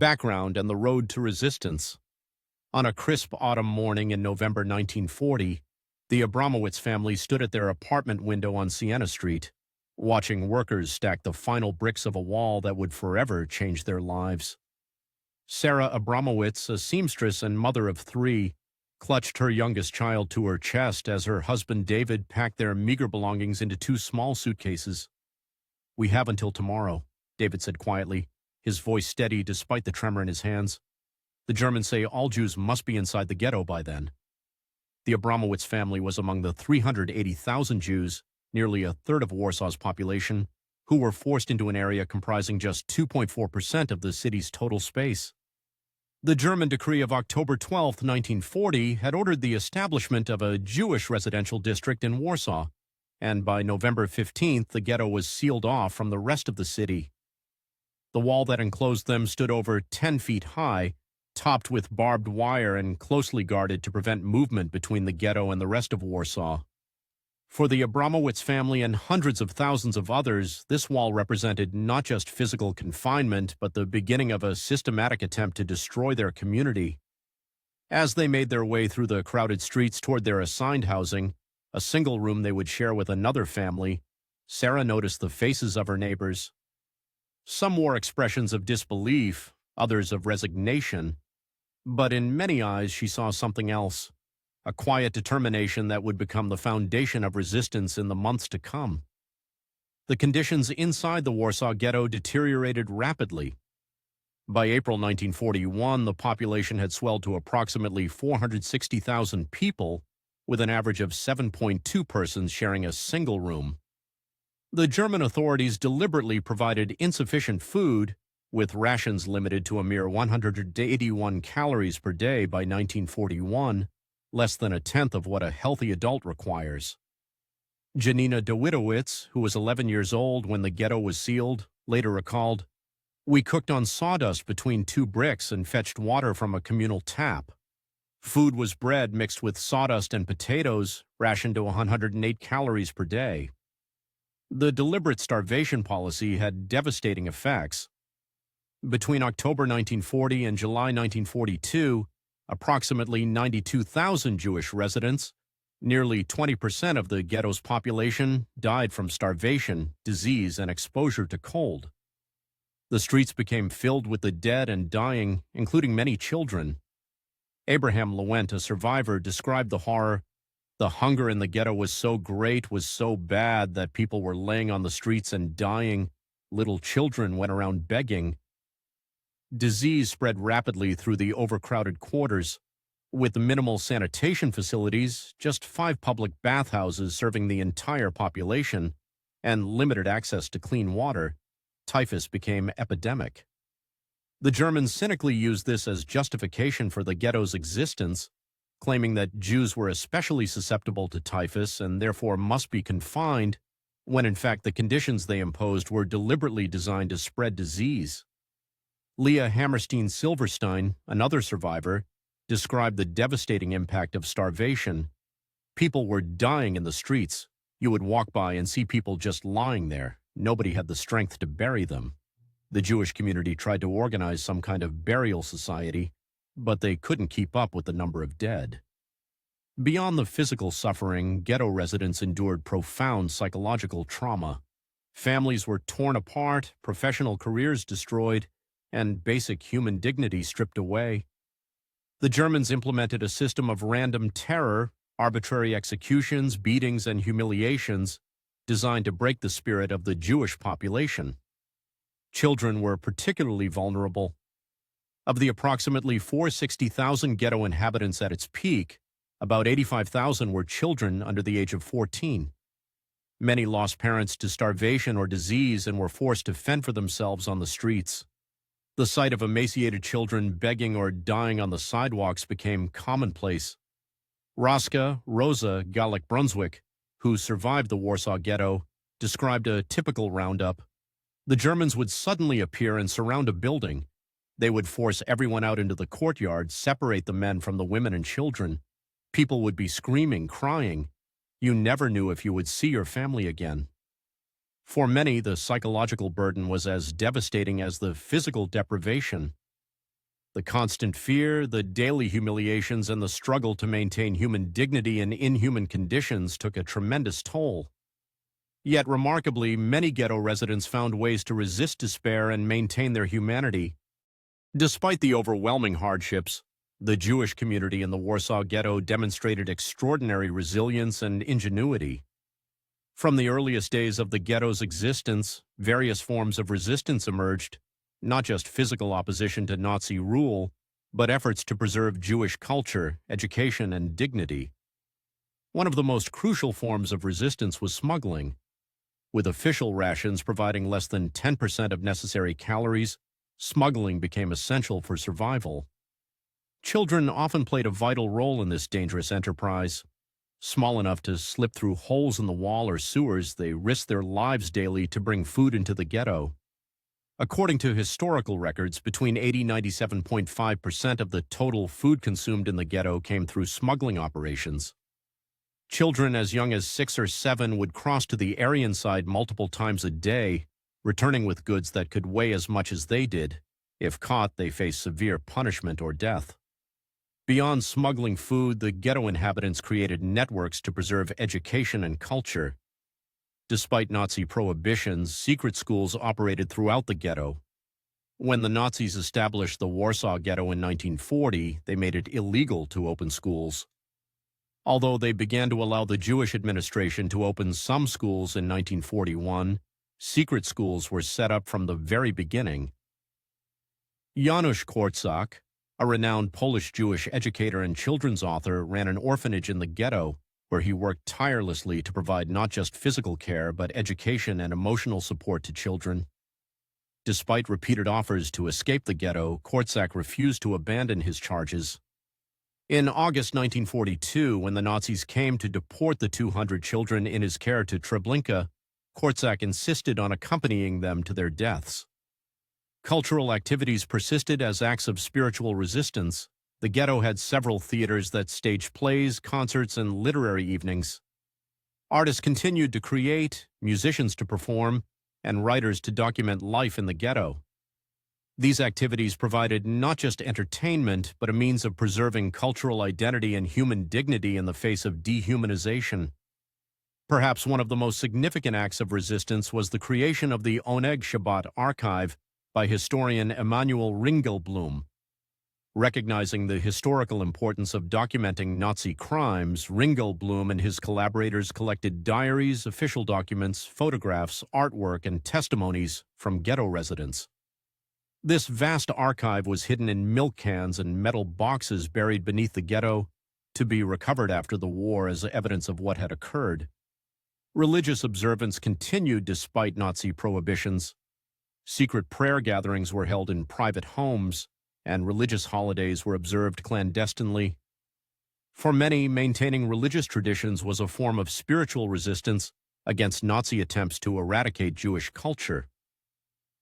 Background and the road to resistance. On a crisp autumn morning in November 1940, the Abramowitz family stood at their apartment window on Siena Street, watching workers stack the final bricks of a wall that would forever change their lives. Sarah Abramowitz, a seamstress and mother of three, clutched her youngest child to her chest as her husband David packed their meager belongings into two small suitcases. "We have until tomorrow," David said quietly, his voice steady despite the tremor in his hands. "The Germans say all Jews must be inside the ghetto by then." The Abramowitz family was among the 380,000 Jews, nearly a third of Warsaw's population, who were forced into an area comprising just 2.4% of the city's total space. The German decree of October 12, 1940, had ordered the establishment of a Jewish residential district in Warsaw, and by November 15th, the ghetto was sealed off from the rest of the city. The wall that enclosed them stood over 10 feet high, topped with barbed wire and closely guarded to prevent movement between the ghetto and the rest of Warsaw. For the Abramowitz family and hundreds of thousands of others, this wall represented not just physical confinement, but the beginning of a systematic attempt to destroy their community. As they made their way through the crowded streets toward their assigned housing, a single room they would share with another family, Sarah noticed the faces of her neighbors. Some wore expressions of disbelief, others of resignation, but in many eyes she saw something else. A quiet determination that would become the foundation of resistance in the months to come. The conditions inside the Warsaw Ghetto deteriorated rapidly. By April 1941, the population had swelled to approximately 460,000 people, with an average of 7.2 persons sharing a single room. The German authorities deliberately provided insufficient food, with rations limited to a mere 181 calories per day by 1941, less than a tenth of what a healthy adult requires. Janina Dawidowitz, who was 11 years old when the ghetto was sealed, later recalled, "We cooked on sawdust between two bricks and fetched water from a communal tap. Food was bread mixed with sawdust and potatoes, rationed to 108 calories per day." The deliberate starvation policy had devastating effects. Between October 1940 and July 1942, approximately 92,000 Jewish residents, nearly 20% of the ghetto's population, died from starvation, disease, and exposure to cold. The streets became filled with the dead and dying, including many children. Abraham Lewent, a survivor, described the horror. "The hunger in the ghetto was so great, was so bad, that people were laying on the streets and dying. Little children went around begging." Disease spread rapidly through the overcrowded quarters. With minimal sanitation facilities, just 5 public bathhouses serving the entire population, and limited access to clean water, typhus became epidemic. The Germans cynically used this as justification for the ghetto's existence, claiming that Jews were especially susceptible to typhus and therefore must be confined, when in fact the conditions they imposed were deliberately designed to spread disease. Leah Hammerstein Silverstein, another survivor, described the devastating impact of starvation. "People were dying in the streets. You would walk by and see people just lying there. Nobody had the strength to bury them." The Jewish community tried to organize some kind of burial society, but they couldn't keep up with the number of dead. Beyond the physical suffering, ghetto residents endured profound psychological trauma. Families were torn apart, professional careers destroyed, and basic human dignity stripped away. The Germans implemented a system of random terror, arbitrary executions, beatings, and humiliations designed to break the spirit of the Jewish population. Children were particularly vulnerable. Of the approximately 460,000 ghetto inhabitants at its peak, about 85,000 were children under the age of 14. Many lost parents to starvation or disease and were forced to fend for themselves on the streets. The sight of emaciated children begging or dying on the sidewalks became commonplace. Rosa Galick-Brunswick, who survived the Warsaw Ghetto, described a typical roundup. The Germans would suddenly appear and surround a building. They would force everyone out into the courtyard, separate the men from the women and children. People would be screaming, crying. You never knew if you would see your family again. For many, the psychological burden was as devastating as the physical deprivation. The constant fear, the daily humiliations, and the struggle to maintain human dignity in inhuman conditions took a tremendous toll. Yet, remarkably, many ghetto residents found ways to resist despair and maintain their humanity. Despite the overwhelming hardships, the Jewish community in the Warsaw Ghetto demonstrated extraordinary resilience and ingenuity. From the earliest days of the ghetto's existence, various forms of resistance emerged, not just physical opposition to Nazi rule, but efforts to preserve Jewish culture, education, and dignity. One of the most crucial forms of resistance was smuggling. With official rations providing less than 10% of necessary calories, smuggling became essential for survival. Children often played a vital role in this dangerous enterprise. Small enough to slip through holes in the wall or sewers, they risked their lives daily to bring food into the ghetto. According to historical records, between 80 and 97.5% of the total food consumed in the ghetto came through smuggling operations. Children as young as 6 or 7 would cross to the Aryan side multiple times a day, returning with goods that could weigh as much as they did. If caught, they faced severe punishment or death. Beyond smuggling food, the ghetto inhabitants created networks to preserve education and culture. Despite Nazi prohibitions, secret schools operated throughout the ghetto. When the Nazis established the Warsaw Ghetto in 1940, they made it illegal to open schools. Although they began to allow the Jewish administration to open some schools in 1941, secret schools were set up from the very beginning. Janusz Korczak, a renowned Polish Jewish educator and children's author, ran an orphanage in the ghetto where he worked tirelessly to provide not just physical care but education and emotional support to children. Despite repeated offers to escape the ghetto, Korczak refused to abandon his charges. In August 1942, when the Nazis came to deport the 200 children in his care to Treblinka, Korczak insisted on accompanying them to their deaths. Cultural activities persisted as acts of spiritual resistance. The ghetto had several theaters that staged plays, concerts, and literary evenings. Artists continued to create, musicians to perform, and writers to document life in the ghetto. These activities provided not just entertainment, but a means of preserving cultural identity and human dignity in the face of dehumanization. Perhaps one of the most significant acts of resistance was the creation of the Oneg Shabbat archive by historian Emanuel Ringelblum. Recognizing the historical importance of documenting Nazi crimes, Ringelblum and his collaborators collected diaries, official documents, photographs, artwork, and testimonies from ghetto residents. This vast archive was hidden in milk cans and metal boxes buried beneath the ghetto, to be recovered after the war as evidence of what had occurred. Religious observance continued despite Nazi prohibitions. Secret prayer gatherings were held in private homes, and religious holidays were observed clandestinely. For many, maintaining religious traditions was a form of spiritual resistance against Nazi attempts to eradicate Jewish culture.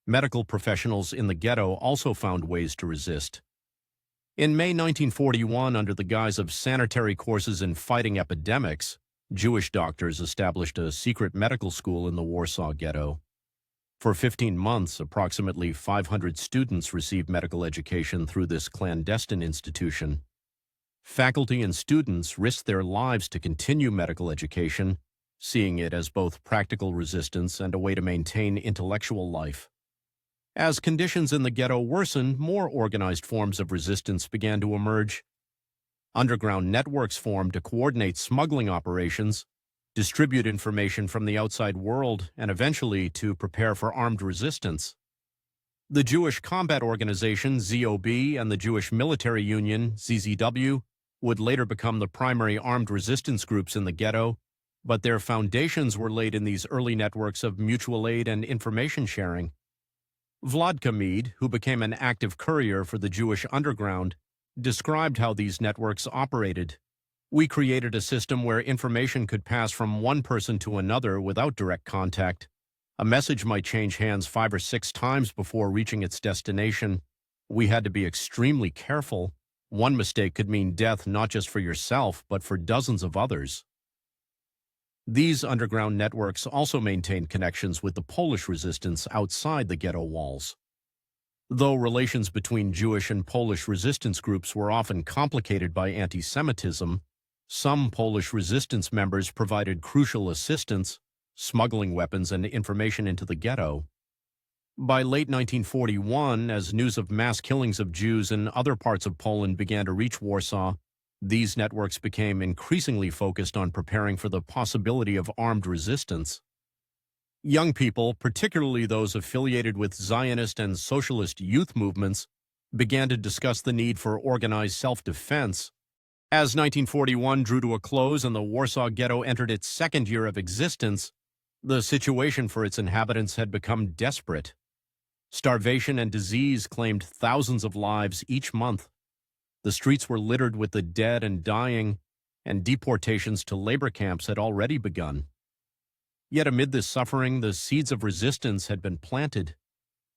Medical professionals in the ghetto also found ways to resist. In May 1941, under the guise of sanitary courses in fighting epidemics, Jewish doctors established a secret medical school in the Warsaw Ghetto. For 15 months, approximately 500 students received medical education through this clandestine institution. Faculty and students risked their lives to continue medical education, seeing it as both practical resistance and a way to maintain intellectual life. As conditions in the ghetto worsened, more organized forms of resistance began to emerge. Underground networks formed to coordinate smuggling operations, distribute information from the outside world, and eventually to prepare for armed resistance. The Jewish Combat Organization, ZOB, and the Jewish Military Union, ZZW, would later become the primary armed resistance groups in the ghetto, but their foundations were laid in these early networks of mutual aid and information sharing. Vladka Mead, who became an active courier for the Jewish underground, described how these networks operated. We created a system where information could pass from one person to another without direct contact. A message might change hands 5 or 6 times before reaching its destination. We had to be extremely careful. One mistake could mean death not just for yourself, but for dozens of others. These underground networks also maintained connections with the Polish resistance outside the ghetto walls. Though relations between Jewish and Polish resistance groups were often complicated by anti-Semitism, some Polish resistance members provided crucial assistance, smuggling weapons and information into the ghetto. By late 1941, as news of mass killings of Jews in other parts of Poland began to reach Warsaw, these networks became increasingly focused on preparing for the possibility of armed resistance. Young people, particularly those affiliated with Zionist and socialist youth movements, began to discuss the need for organized self-defense. As 1941 drew to a close and the Warsaw Ghetto entered its second year of existence, the situation for its inhabitants had become desperate. Starvation and disease claimed thousands of lives each month. The streets were littered with the dead and dying, and deportations to labor camps had already begun. Yet amid this suffering, the seeds of resistance had been planted.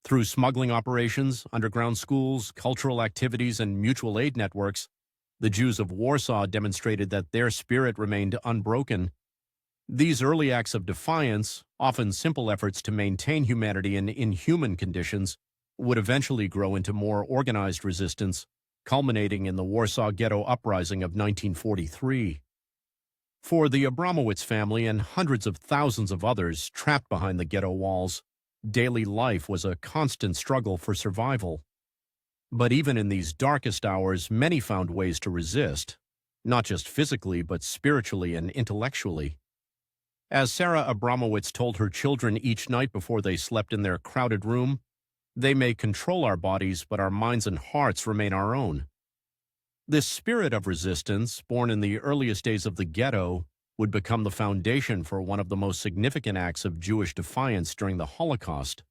Through smuggling operations, underground schools, cultural activities, and mutual aid networks, the Jews of Warsaw demonstrated that their spirit remained unbroken. These early acts of defiance, often simple efforts to maintain humanity in inhuman conditions, would eventually grow into more organized resistance, culminating in the Warsaw Ghetto Uprising of 1943. For the Abramowitz family and hundreds of thousands of others trapped behind the ghetto walls, daily life was a constant struggle for survival. But even in these darkest hours, many found ways to resist, not just physically, but spiritually and intellectually. As Sarah Abramowitz told her children each night before they slept in their crowded room, "They may control our bodies, but our minds and hearts remain our own." This spirit of resistance, born in the earliest days of the ghetto, would become the foundation for one of the most significant acts of Jewish defiance during the Holocaust.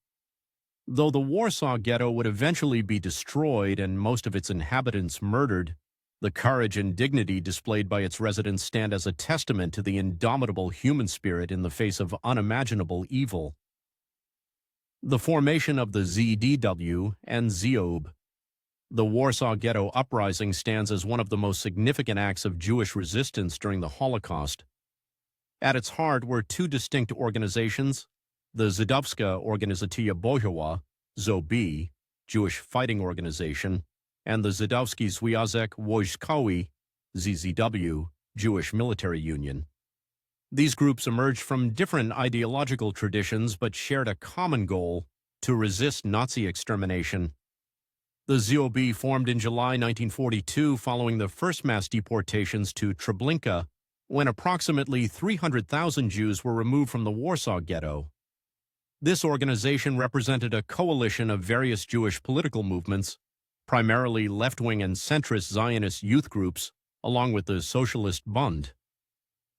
Though the Warsaw Ghetto would eventually be destroyed and most of its inhabitants murdered, the courage and dignity displayed by its residents stand as a testament to the indomitable human spirit in the face of unimaginable evil. The formation of the ZDW and ZOB. The Warsaw Ghetto Uprising stands as one of the most significant acts of Jewish resistance during the Holocaust. At its heart were two distinct organizations, the Żydowska Organizacja Bojowa, ZOB, Jewish Fighting Organization, and the Żydowski Związek Wojskowy, ZZW, Jewish Military Union. These groups emerged from different ideological traditions but shared a common goal: to resist Nazi extermination. The ZOB formed in July 1942 following the first mass deportations to Treblinka, when approximately 300,000 Jews were removed from the Warsaw Ghetto. This organization represented a coalition of various Jewish political movements, primarily left-wing and centrist Zionist youth groups, along with the Socialist Bund.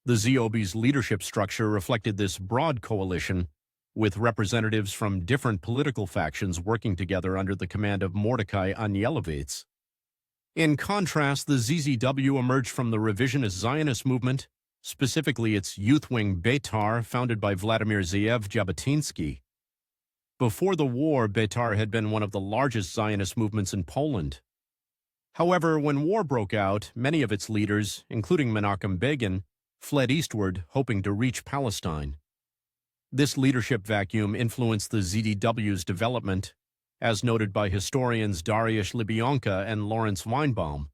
The ZOB's leadership structure reflected this broad coalition, with representatives from different political factions working together under the command of Mordecai Anielewicz. In contrast, the ZZW emerged from the revisionist Zionist movement, specifically its youth wing Beitar, founded by Vladimir Zeev Jabotinsky. Before the war, Beitar had been one of the largest Zionist movements in Poland. However, when war broke out, many of its leaders, including Menachem Begin, fled eastward, hoping to reach Palestine. This leadership vacuum influenced the ZDW's development, as noted by historians Dariusz Libionka and Lawrence Weinbaum.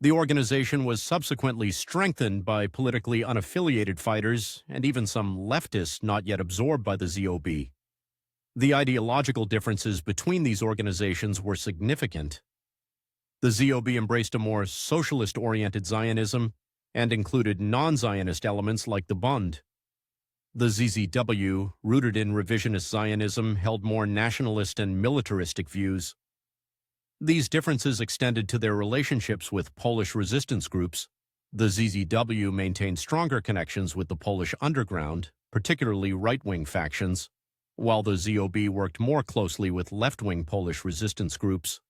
The organization was subsequently strengthened by politically unaffiliated fighters and even some leftists not yet absorbed by the ZOB. The ideological differences between these organizations were significant. The ZOB embraced a more socialist-oriented Zionism and included non-Zionist elements like the Bund. The ZZW, rooted in revisionist Zionism, held more nationalist and militaristic views. These differences extended to their relationships with Polish resistance groups. The ZZW maintained stronger connections with the Polish underground, particularly right-wing factions, while the ZOB worked more closely with left-wing Polish resistance groups.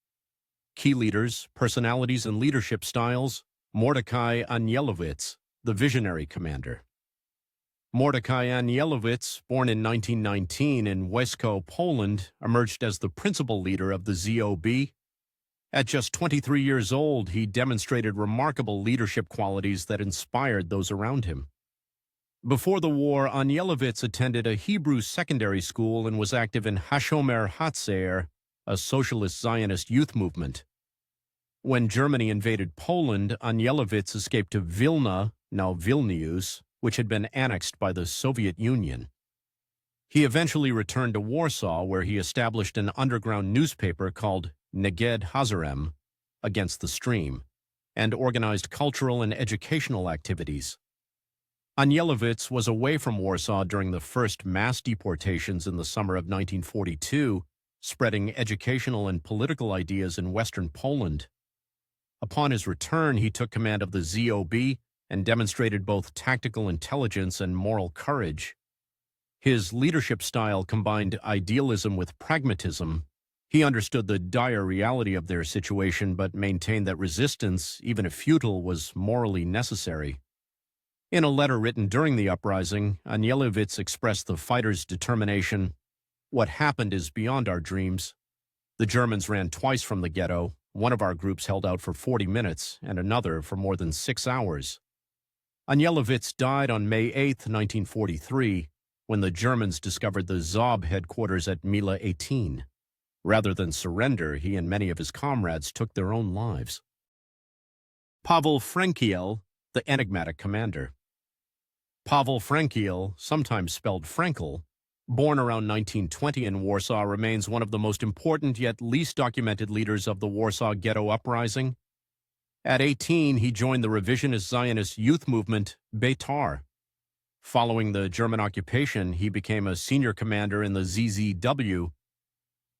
Key leaders, personalities, and leadership styles: Mordecai Anielewicz, the visionary commander. Mordecai Anielewicz, born in 1919 in Wiesko, Poland, emerged as the principal leader of the ZOB. At just 23 years old, he demonstrated remarkable leadership qualities that inspired those around him. Before the war, Anielewicz attended a Hebrew secondary school and was active in Hashomer Hatzair, a socialist Zionist youth movement. When Germany invaded Poland, Anielewicz escaped to Vilna, now Vilnius, which had been annexed by the Soviet Union. He eventually returned to Warsaw, where he established an underground newspaper called Neged Hazarem, Against the Stream, and organized cultural and educational activities. Anielewicz was away from Warsaw during the first mass deportations in the summer of 1942, spreading educational and political ideas in Western Poland. Upon his return, he took command of the ZOB and demonstrated both tactical intelligence and moral courage. His leadership style combined idealism with pragmatism. He understood the dire reality of their situation but maintained that resistance, even if futile, was morally necessary. In a letter written during the uprising, Anielewicz expressed the fighters' determination, "What happened is beyond our dreams. The Germans ran twice from the ghetto. One of our groups held out for 40 minutes and another for more than 6 hours." Anielewicz died on May 8, 1943, when the Germans discovered the ZOB headquarters at Mila 18. Rather than surrender, he and many of his comrades took their own lives. Pavel Frankiel, the enigmatic commander. Pavel Frankiel, sometimes spelled Frankel, born around 1920 in Warsaw, remains one of the most important yet least documented leaders of the Warsaw Ghetto Uprising. At 18, he joined the revisionist Zionist youth movement, Beitar. Following the German occupation, he became a senior commander in the ZZW.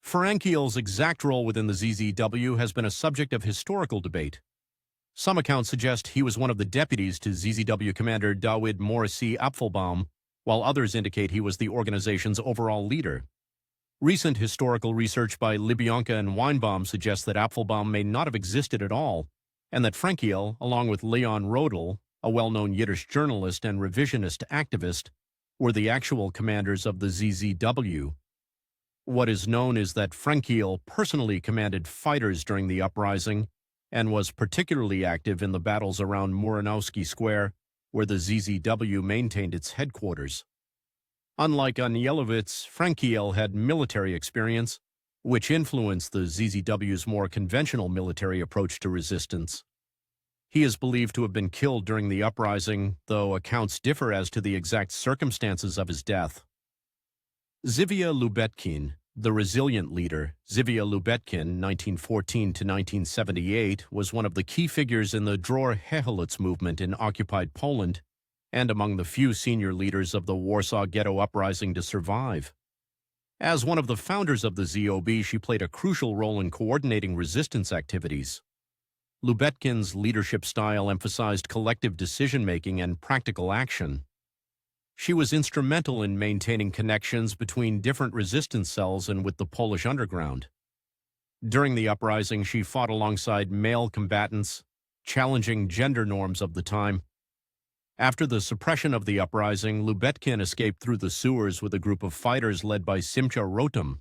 Frankiel's exact role within the ZZW has been a subject of historical debate. Some accounts suggest he was one of the deputies to ZZW commander Dawid Morisi Apfelbaum, while others indicate he was the organization's overall leader. Recent historical research by Libyanka and Weinbaum suggests that Apfelbaum may not have existed at all, and that Frankiel, along with Leon Rodel, a well-known Yiddish journalist and revisionist activist, were the actual commanders of the ZZW. What is known is that Frankiel personally commanded fighters during the uprising and was particularly active in the battles around Muranowski Square, where the ZZW maintained its headquarters. Unlike Anielewicz, Frankiel had military experience, which influenced the ZZW's more conventional military approach to resistance. He is believed to have been killed during the uprising, though accounts differ as to the exact circumstances of his death. Zivia Lubetkin, the resilient leader, Zivia Lubetkin, 1914 to 1978, was one of the key figures in the Dror Hehelutz movement in occupied Poland, and among the few senior leaders of the Warsaw Ghetto Uprising to survive. As one of the founders of the ZOB, she played a crucial role in coordinating resistance activities. Lubetkin's leadership style emphasized collective decision-making and practical action. She was instrumental in maintaining connections between different resistance cells and with the Polish underground. During the uprising, she fought alongside male combatants, challenging gender norms of the time. After the suppression of the uprising, Lubetkin escaped through the sewers with a group of fighters led by Simcha Rotem.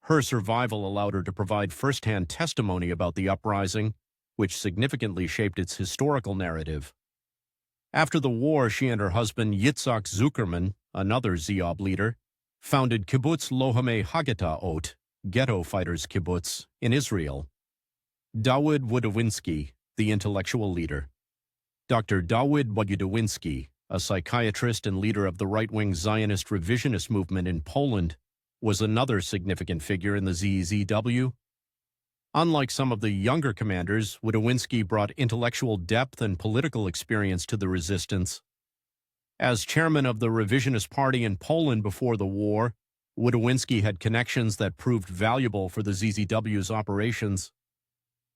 Her survival allowed her to provide first-hand testimony about the uprising, which significantly shaped its historical narrative. After the war, she and her husband Yitzhak Zuckerman, another ZOB leader, founded Kibbutz Lohame Hagata Ot, Ghetto Fighters Kibbutz, in Israel. Dawid Wodowinski, the intellectual leader. Dr. Dawid Wodowinski, a psychiatrist and leader of the right-wing Zionist revisionist movement in Poland, was another significant figure in the ZZW. Unlike some of the younger commanders, Wodowinski brought intellectual depth and political experience to the resistance. As chairman of the revisionist party in Poland before the war, Wodowinski had connections that proved valuable for the ZZW's operations.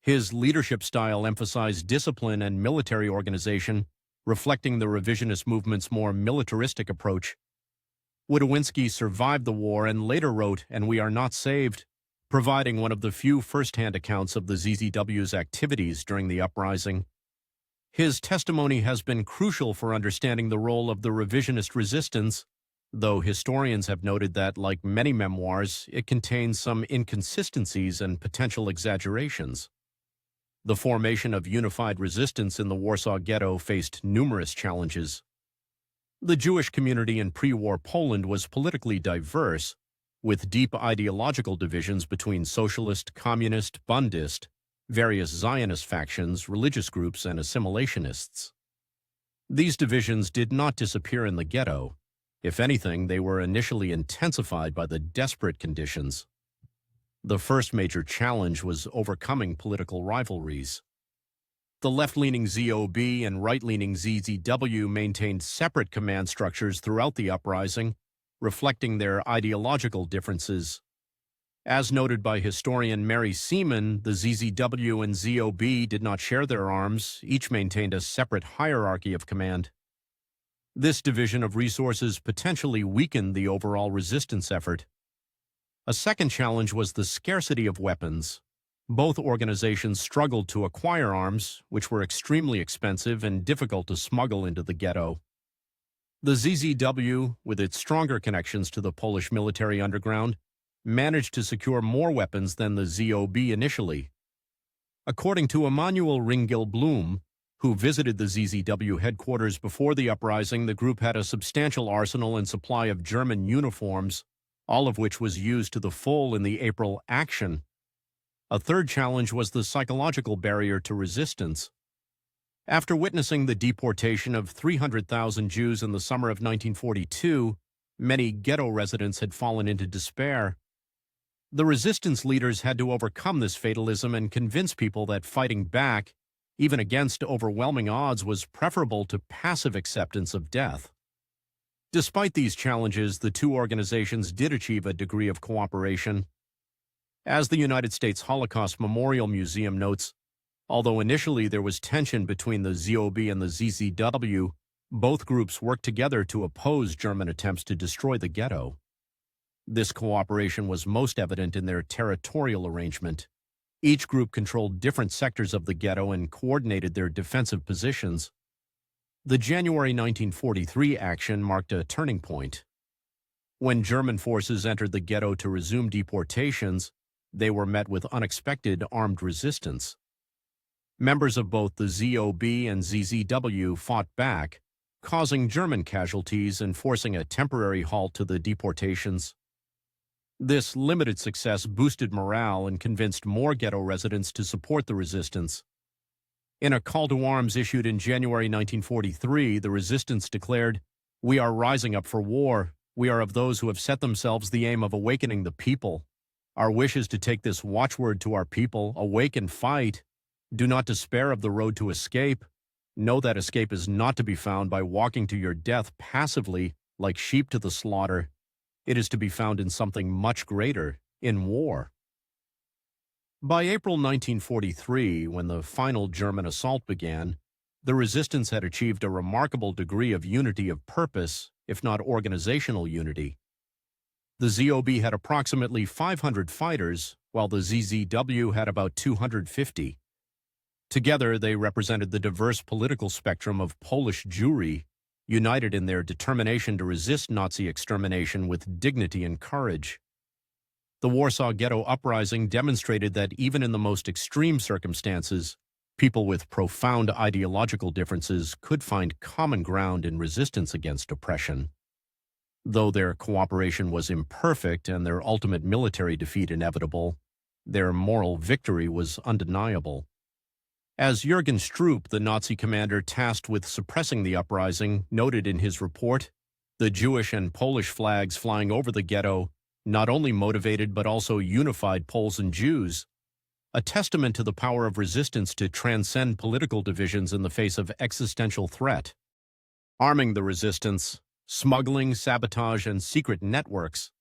His leadership style emphasized discipline and military organization, reflecting the revisionist movement's more militaristic approach. Wodowinski survived the war and later wrote, "And We Are Not Saved," providing one of the few first-hand accounts of the ZZW's activities during the uprising. His testimony has been crucial for understanding the role of the revisionist resistance, though historians have noted that, like many memoirs, it contains some inconsistencies and potential exaggerations. The formation of unified resistance in the Warsaw Ghetto faced numerous challenges. The Jewish community in pre-war Poland was politically diverse, with deep ideological divisions between socialist, communist, Bundist, various Zionist factions, religious groups, and assimilationists. These divisions did not disappear in the ghetto. If anything, they were initially intensified by the desperate conditions. The first major challenge was overcoming political rivalries. The left-leaning ZOB and right-leaning ZZW maintained separate command structures throughout the uprising, reflecting their ideological differences. As noted by historian Mary Seaman, the ZZW and ZOB did not share their arms, each maintained a separate hierarchy of command. This division of resources potentially weakened the overall resistance effort. A second challenge was the scarcity of weapons. Both organizations struggled to acquire arms, which were extremely expensive and difficult to smuggle into the ghetto. The ZZW, with its stronger connections to the Polish military underground, managed to secure more weapons than the ZOB initially. According to Emanuel Ringil-Blum, who visited the ZZW headquarters before the uprising, the group had a substantial arsenal and supply of German uniforms, all of which was used to the full in the April action. A third challenge was the psychological barrier to resistance. After witnessing the deportation of 300,000 Jews in the summer of 1942, many ghetto residents had fallen into despair. The resistance leaders had to overcome this fatalism and convince people that fighting back, even against overwhelming odds, was preferable to passive acceptance of death. Despite these challenges, the two organizations did achieve a degree of cooperation. As the United States Holocaust Memorial Museum notes, although initially there was tension between the ZOB and the ZZW, both groups worked together to oppose German attempts to destroy the ghetto. This cooperation was most evident in their territorial arrangement. Each group controlled different sectors of the ghetto and coordinated their defensive positions. The January 1943 action marked a turning point. When German forces entered the ghetto to resume deportations, they were met with unexpected armed resistance. Members of both the ZOB and ZZW fought back, causing German casualties and forcing a temporary halt to the deportations. This limited success boosted morale and convinced more ghetto residents to support the resistance. In a call to arms issued in January 1943, the resistance declared, "We are rising up for war. We are of those who have set themselves the aim of awakening the people. Our wish is to take this watchword to our people: awake and fight. Do not despair of the road to escape. Know that escape is not to be found by walking to your death passively like sheep to the slaughter. It is to be found in something much greater, in war." By April 1943, when the final German assault began, the resistance had achieved a remarkable degree of unity of purpose, if not organizational unity. The ZOB had approximately 500 fighters, while the ZZW had about 250. Together, they represented the diverse political spectrum of Polish Jewry, united in their determination to resist Nazi extermination with dignity and courage. The Warsaw Ghetto Uprising demonstrated that even in the most extreme circumstances, people with profound ideological differences could find common ground in resistance against oppression. Though their cooperation was imperfect and their ultimate military defeat inevitable, their moral victory was undeniable. As Jürgen Stroop, the Nazi commander tasked with suppressing the uprising, noted in his report, the Jewish and Polish flags flying over the ghetto not only motivated but also unified Poles and Jews, a testament to the power of resistance to transcend political divisions in the face of existential threat. Arming the resistance, smuggling, sabotage, and secret networks.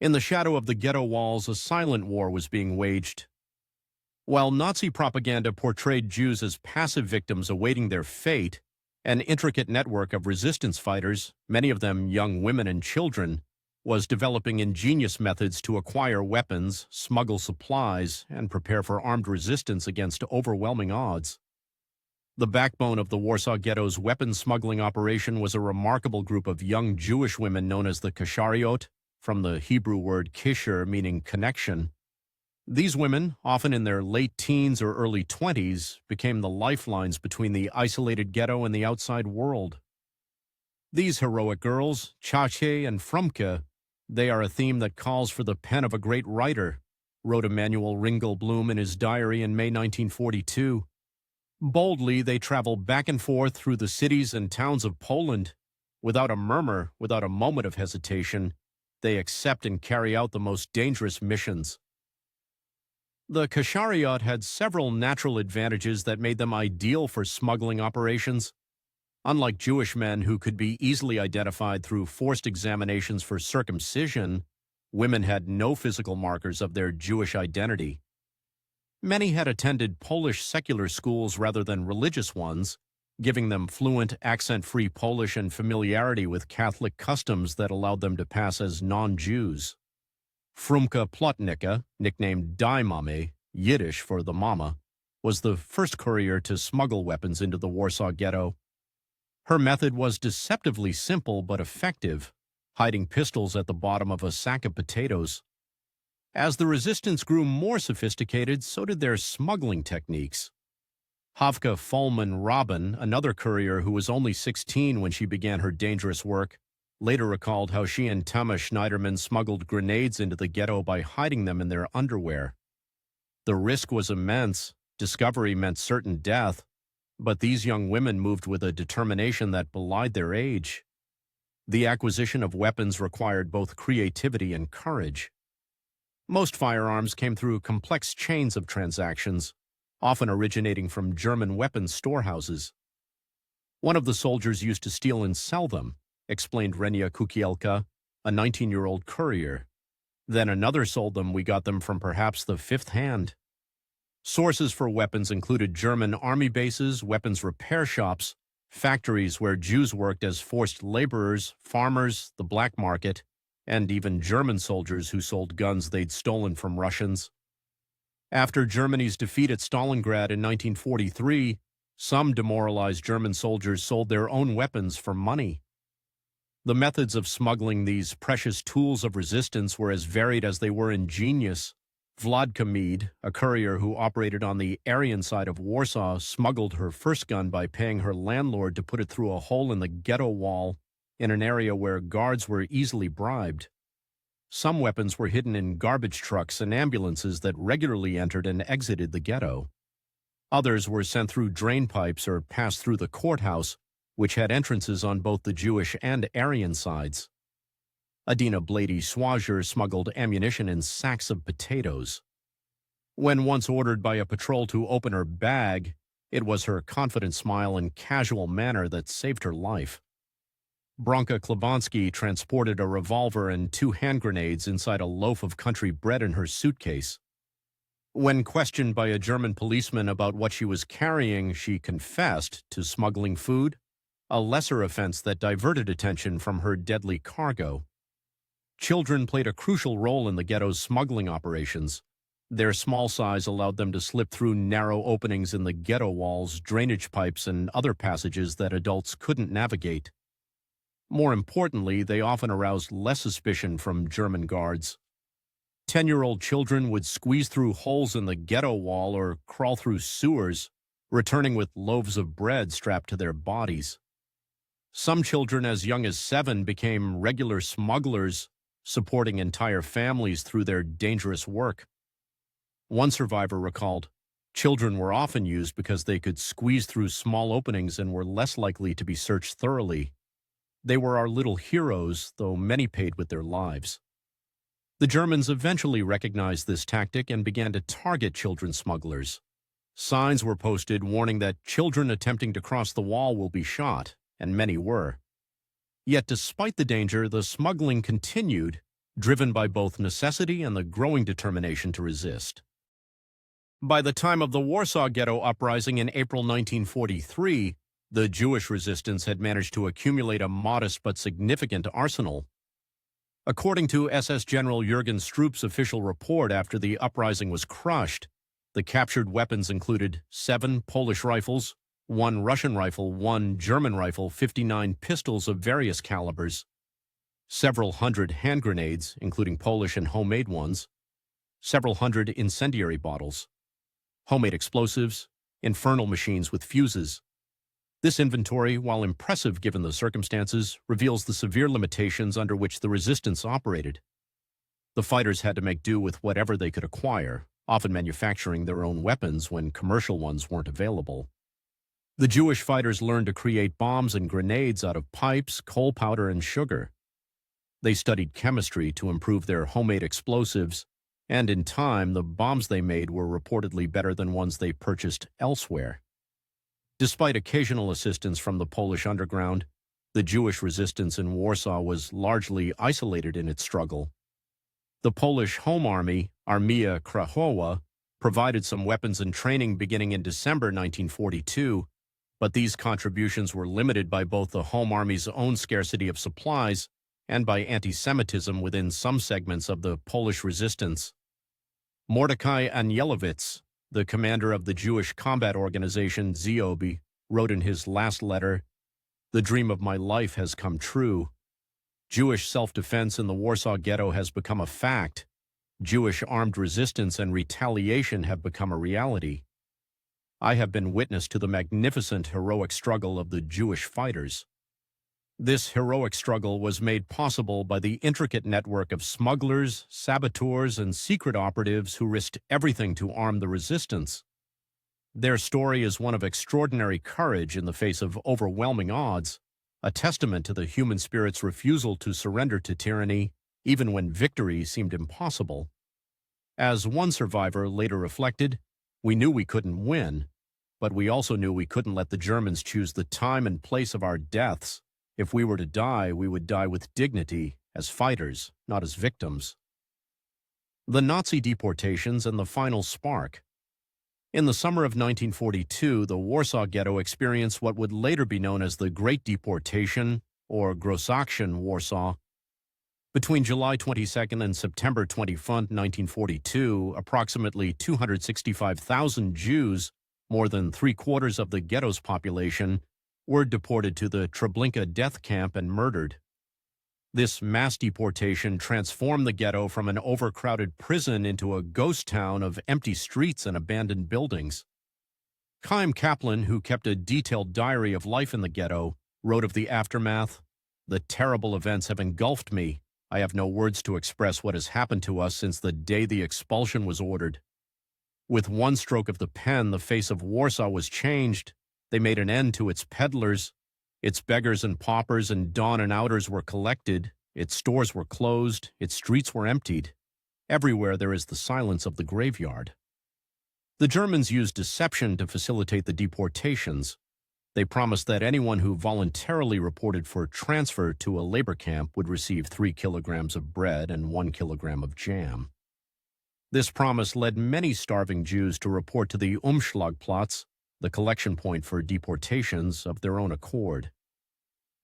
In the shadow of the ghetto walls, a silent war was being waged. While Nazi propaganda portrayed Jews as passive victims awaiting their fate, an intricate network of resistance fighters, many of them young women and children, was developing ingenious methods to acquire weapons, smuggle supplies, and prepare for armed resistance against overwhelming odds. The backbone of the Warsaw Ghetto's weapons smuggling operation was a remarkable group of young Jewish women known as the Kashariot, from the Hebrew word kisher meaning connection. These women, often in their late teens or early 20s, became the lifelines between the isolated ghetto and the outside world. These heroic girls, Chache and Frumke, They are a theme that calls for the pen of a great writer, wrote Emanuel Ringelblum in his diary in May 1942. Boldly, they travel back and forth through the cities and towns of Poland. Without a murmur, without a moment of hesitation, they accept and carry out the most dangerous missions. The Khazariot had several natural advantages that made them ideal for smuggling operations. Unlike Jewish men who could be easily identified through forced examinations for circumcision, women had no physical markers of their Jewish identity. Many had attended Polish secular schools rather than religious ones, giving them fluent, accent-free Polish and familiarity with Catholic customs that allowed them to pass as non-Jews. Frumka Plotnicka, nicknamed Die Mame, Yiddish for the mama, was the first courier to smuggle weapons into the Warsaw Ghetto. Her method was deceptively simple but effective, hiding pistols at the bottom of a sack of potatoes. As the resistance grew more sophisticated, so did their smuggling techniques. Havka Folman Robin, another courier who was only 16 when she began her dangerous work, later recalled how she and Tama Schneiderman smuggled grenades into the ghetto by hiding them in their underwear. The risk was immense, discovery meant certain death, but these young women moved with a determination that belied their age. The acquisition of weapons required both creativity and courage. Most firearms came through complex chains of transactions, often originating from German weapons storehouses. One of the soldiers used to steal and sell them, explained Renia Kukielka, a 19-year-old courier. Then another sold them. We got them from perhaps the fifth hand. Sources for weapons included German army bases, weapons repair shops, factories where Jews worked as forced laborers, farmers, the black market, and even German soldiers who sold guns they'd stolen from Russians. After Germany's defeat at Stalingrad in 1943, some demoralized German soldiers sold their own weapons for money. The methods of smuggling these precious tools of resistance were as varied as they were ingenious. Vladka Mead, a courier who operated on the Aryan side of Warsaw, smuggled her first gun by paying her landlord to put it through a hole in the ghetto wall in an area where guards were easily bribed. Some weapons were hidden in garbage trucks and ambulances that regularly entered and exited the ghetto. Others were sent through drain pipes or passed through the courthouse, which had entrances on both the Jewish and Aryan sides. Adina Blady-Swager smuggled ammunition in sacks of potatoes. When once ordered by a patrol to open her bag, it was her confident smile and casual manner that saved her life. Bronka Klebonsky transported a revolver and 2 hand grenades inside a loaf of country bread in her suitcase. When questioned by a German policeman about what she was carrying, she confessed to smuggling food, a lesser offense that diverted attention from her deadly cargo. Children played a crucial role in the ghetto's smuggling operations. Their small size allowed them to slip through narrow openings in the ghetto walls, drainage pipes, and other passages that adults couldn't navigate. More importantly, they often aroused less suspicion from German guards. 10-year-old children would squeeze through holes in the ghetto wall or crawl through sewers, returning with loaves of bread strapped to their bodies. Some children as young as 7 became regular smugglers, supporting entire families through their dangerous work. One survivor recalled, "Children were often used because they could squeeze through small openings and were less likely to be searched thoroughly. They were our little heroes, though many paid with their lives." The Germans eventually recognized this tactic and began to target children smugglers. Signs were posted warning that children attempting to cross the wall will be shot, and many were. Yet despite the danger, the smuggling continued, driven by both necessity and the growing determination to resist. By the time of the Warsaw Ghetto Uprising in April 1943, the Jewish resistance had managed to accumulate a modest but significant arsenal. According to SS General Jürgen Stroop's official report after the uprising was crushed, the captured weapons included 7 Polish rifles, 1 Russian rifle, 1 German rifle, 59 pistols of various calibers, several hundred hand grenades, including Polish and homemade ones, several hundred incendiary bottles, homemade explosives, infernal machines with fuses, This inventory, while impressive given the circumstances, reveals the severe limitations under which the resistance operated. The fighters had to make do with whatever they could acquire, often manufacturing their own weapons when commercial ones weren't available. The Jewish fighters learned to create bombs and grenades out of pipes, coal powder, and sugar. They studied chemistry to improve their homemade explosives, and in time, the bombs they made were reportedly better than ones they purchased elsewhere. Despite occasional assistance from the Polish underground, the Jewish resistance in Warsaw was largely isolated in its struggle. The Polish Home Army, Armia Krajowa, provided some weapons and training beginning in December 1942, but these contributions were limited by both the Home Army's own scarcity of supplies and by anti-Semitism within some segments of the Polish resistance. Mordecai Anielewicz, the commander of the Jewish combat organization ZOB, wrote in his last letter, "The dream of my life has come true. Jewish self-defense in the Warsaw Ghetto has become a fact. Jewish armed resistance and retaliation have become a reality. I have been witness to the magnificent heroic struggle of the Jewish fighters. This heroic struggle was made possible by the intricate network of smugglers, saboteurs, and secret operatives who risked everything to arm the resistance. Their story is one of extraordinary courage in the face of overwhelming odds, a testament to the human spirit's refusal to surrender to tyranny, even when victory seemed impossible. As one survivor later reflected, we knew we couldn't win, but we also knew we couldn't let the Germans choose the time and place of our deaths. If we were to die, we would die with dignity, as fighters, not as victims." The Nazi deportations and the final spark. In the summer of 1942, the Warsaw Ghetto experienced what would later be known as the Great Deportation, or Grossaktion Warsaw. Between July 22 and September 21, 1942, approximately 265,000 Jews, more than three-quarters of the ghetto's population, were deported to the Treblinka death camp and murdered. This mass deportation transformed the ghetto from an overcrowded prison into a ghost town of empty streets and abandoned buildings. Chaim Kaplan, who kept a detailed diary of life in the ghetto, wrote of the aftermath, "The terrible events have engulfed me. I have no words to express what has happened to us since the day the expulsion was ordered. With one stroke of the pen, the face of Warsaw was changed. They made an end to its peddlers. Its beggars and paupers and dawn and outers were collected. Its stores were closed. Its streets were emptied. Everywhere there is the silence of the graveyard." The Germans used deception to facilitate the deportations. They promised that anyone who voluntarily reported for transfer to a labor camp would receive 3 kilograms of bread and 1 kilogram of jam. This promise led many starving Jews to report to the Umschlagplatz, the collection point for deportations, of their own accord.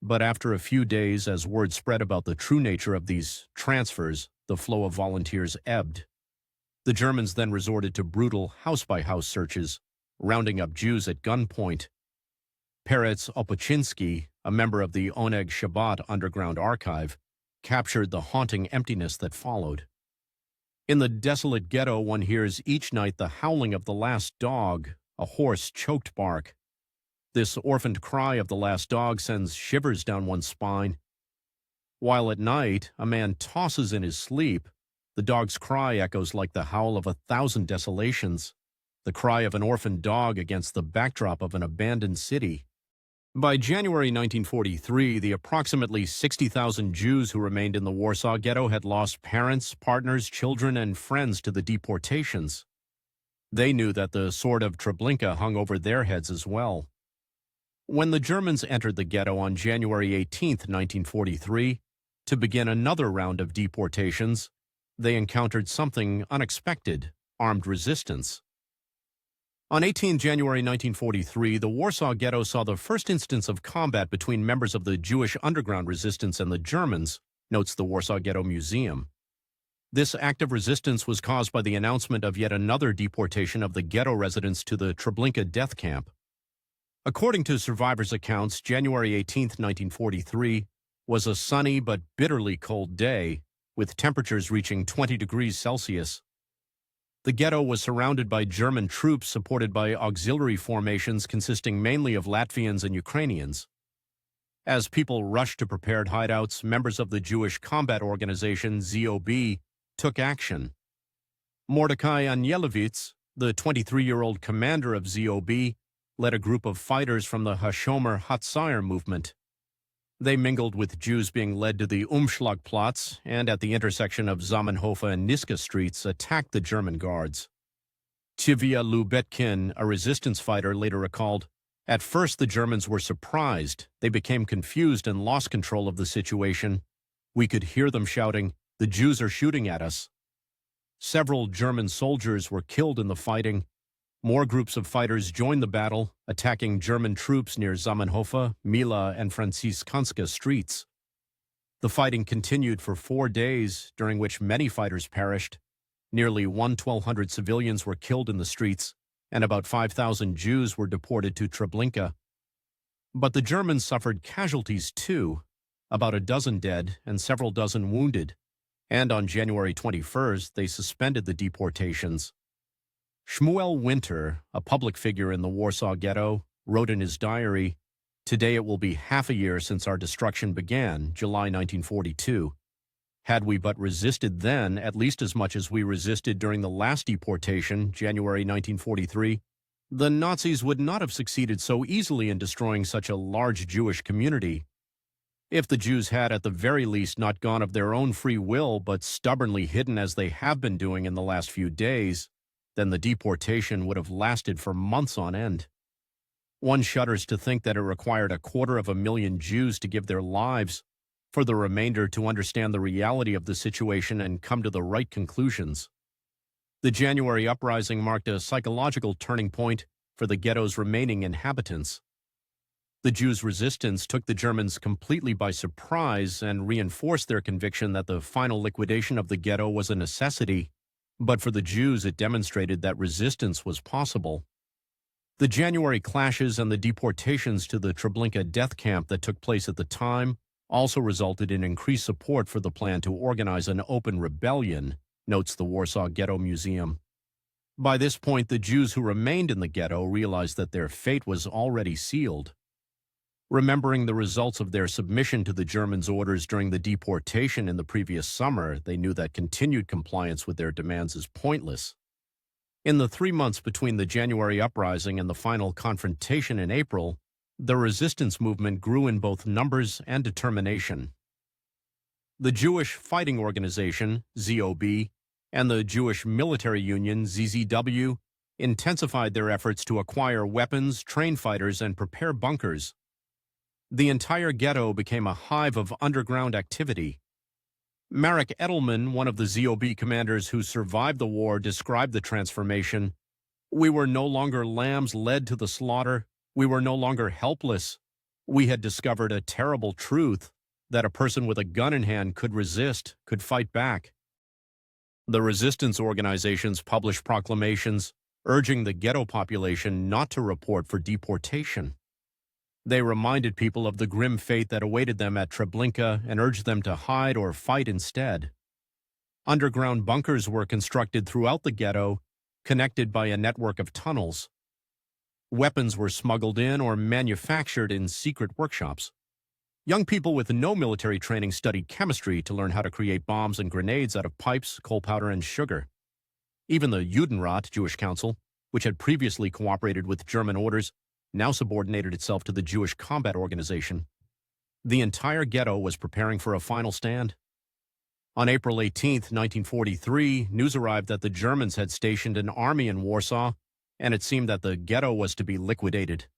But after a few days, as word spread about the true nature of these transfers, the flow of volunteers ebbed. The Germans then resorted to brutal house-by-house searches, rounding up Jews at gunpoint. Peretz Opochinski, a member of the Oneg Shabbat underground archive, captured the haunting emptiness that followed. In the desolate ghetto, one hears each night the howling of the last dog, a hoarse, choked bark. This orphaned cry of the last dog sends shivers down one's spine. While at night, a man tosses in his sleep, the dog's cry echoes like the howl of 1,000 desolations, the cry of an orphaned dog against the backdrop of an abandoned city. By January 1943, the approximately 60,000 Jews who remained in the Warsaw Ghetto had lost parents, partners, children, and friends to the deportations. They knew that the sword of Treblinka hung over their heads as well. When the Germans entered the ghetto on January 18, 1943, to begin another round of deportations, they encountered something unexpected: armed resistance. On 18 January 1943, the Warsaw Ghetto saw the first instance of combat between members of the Jewish underground resistance and the Germans, notes the Warsaw Ghetto Museum. This act of resistance was caused by the announcement of yet another deportation of the ghetto residents to the Treblinka death camp. According to survivors' accounts, January 18, 1943, was a sunny but bitterly cold day, with temperatures reaching 20 degrees Celsius. The ghetto was surrounded by German troops supported by auxiliary formations consisting mainly of Latvians and Ukrainians. As people rushed to prepared hideouts, members of the Jewish combat organization ZOB took action. Mordecai Anielewicz, the 23-year-old commander of ZOB, led a group of fighters from the Hashomer Hatzair movement. They mingled with Jews being led to the Umschlagplatz and at the intersection of Zamenhof and Niska streets attacked the German guards. Tivia Lubetkin, a resistance fighter, later recalled, "At first the Germans were surprised. They became confused and lost control of the situation. We could hear them shouting, 'The Jews are shooting at us.' Several German soldiers were killed in the fighting. More groups of fighters joined the battle, attacking German troops near Zamenhof, Mila, and Franciskanska streets. The fighting continued for 4 days, during which many fighters perished. Nearly 1,200 civilians were killed in the streets, and about 5,000 Jews were deported to Treblinka. But the Germans suffered casualties too, about a dozen dead and several dozen wounded, and on January 21st they suspended the deportations. Shmuel Winter, a public figure in the Warsaw Ghetto, wrote in his diary, "Today it will be half a year since our destruction began, July 1942. Had we but resisted then at least as much as we resisted during the last deportation, January 1943, the Nazis would not have succeeded so easily in destroying such a large Jewish community. If the Jews had at the very least not gone of their own free will but stubbornly hidden as they have been doing in the last few days, then the deportation would have lasted for months on end. One shudders to think that it required 250,000 Jews to give their lives for the remainder to understand the reality of the situation and come to the right conclusions. The January uprising marked a psychological turning point for the ghetto's remaining inhabitants. The Jews' resistance took the Germans completely by surprise and reinforced their conviction that the final liquidation of the ghetto was a necessity. But for the Jews, it demonstrated that resistance was possible. The January clashes and the deportations to the Treblinka death camp that took place at the time also resulted in increased support for the plan to organize an open rebellion, notes the Warsaw Ghetto Museum. By this point, the Jews who remained in the ghetto realized that their fate was already sealed. Remembering the results of their submission to the Germans' orders during the deportation in the previous summer, they knew that continued compliance with their demands is pointless. In the 3 months between the January uprising and the final confrontation in April, the resistance movement grew in both numbers and determination. The Jewish Fighting Organization, ZOB, and the Jewish Military Union, ZZW, intensified their efforts to acquire weapons, train fighters, and prepare bunkers. The entire ghetto became a hive of underground activity. Marek Edelman, one of the ZOB commanders who survived the war, described the transformation. "We were no longer lambs led to the slaughter. We were no longer helpless. We had discovered a terrible truth, that a person with a gun in hand could resist, could fight back." The resistance organizations published proclamations urging the ghetto population not to report for deportation. They reminded people of the grim fate that awaited them at Treblinka and urged them to hide or fight instead. Underground bunkers were constructed throughout the ghetto, connected by a network of tunnels. Weapons were smuggled in or manufactured in secret workshops. Young people with no military training studied chemistry to learn how to create bombs and grenades out of pipes, coal powder, and sugar. Even the Judenrat Jewish Council, which had previously cooperated with German orders, now subordinated itself to the Jewish Combat Organization. The entire ghetto was preparing for a final stand. On April 18, 1943, news arrived that the Germans had stationed an army in Warsaw, and it seemed that the ghetto was to be liquidated.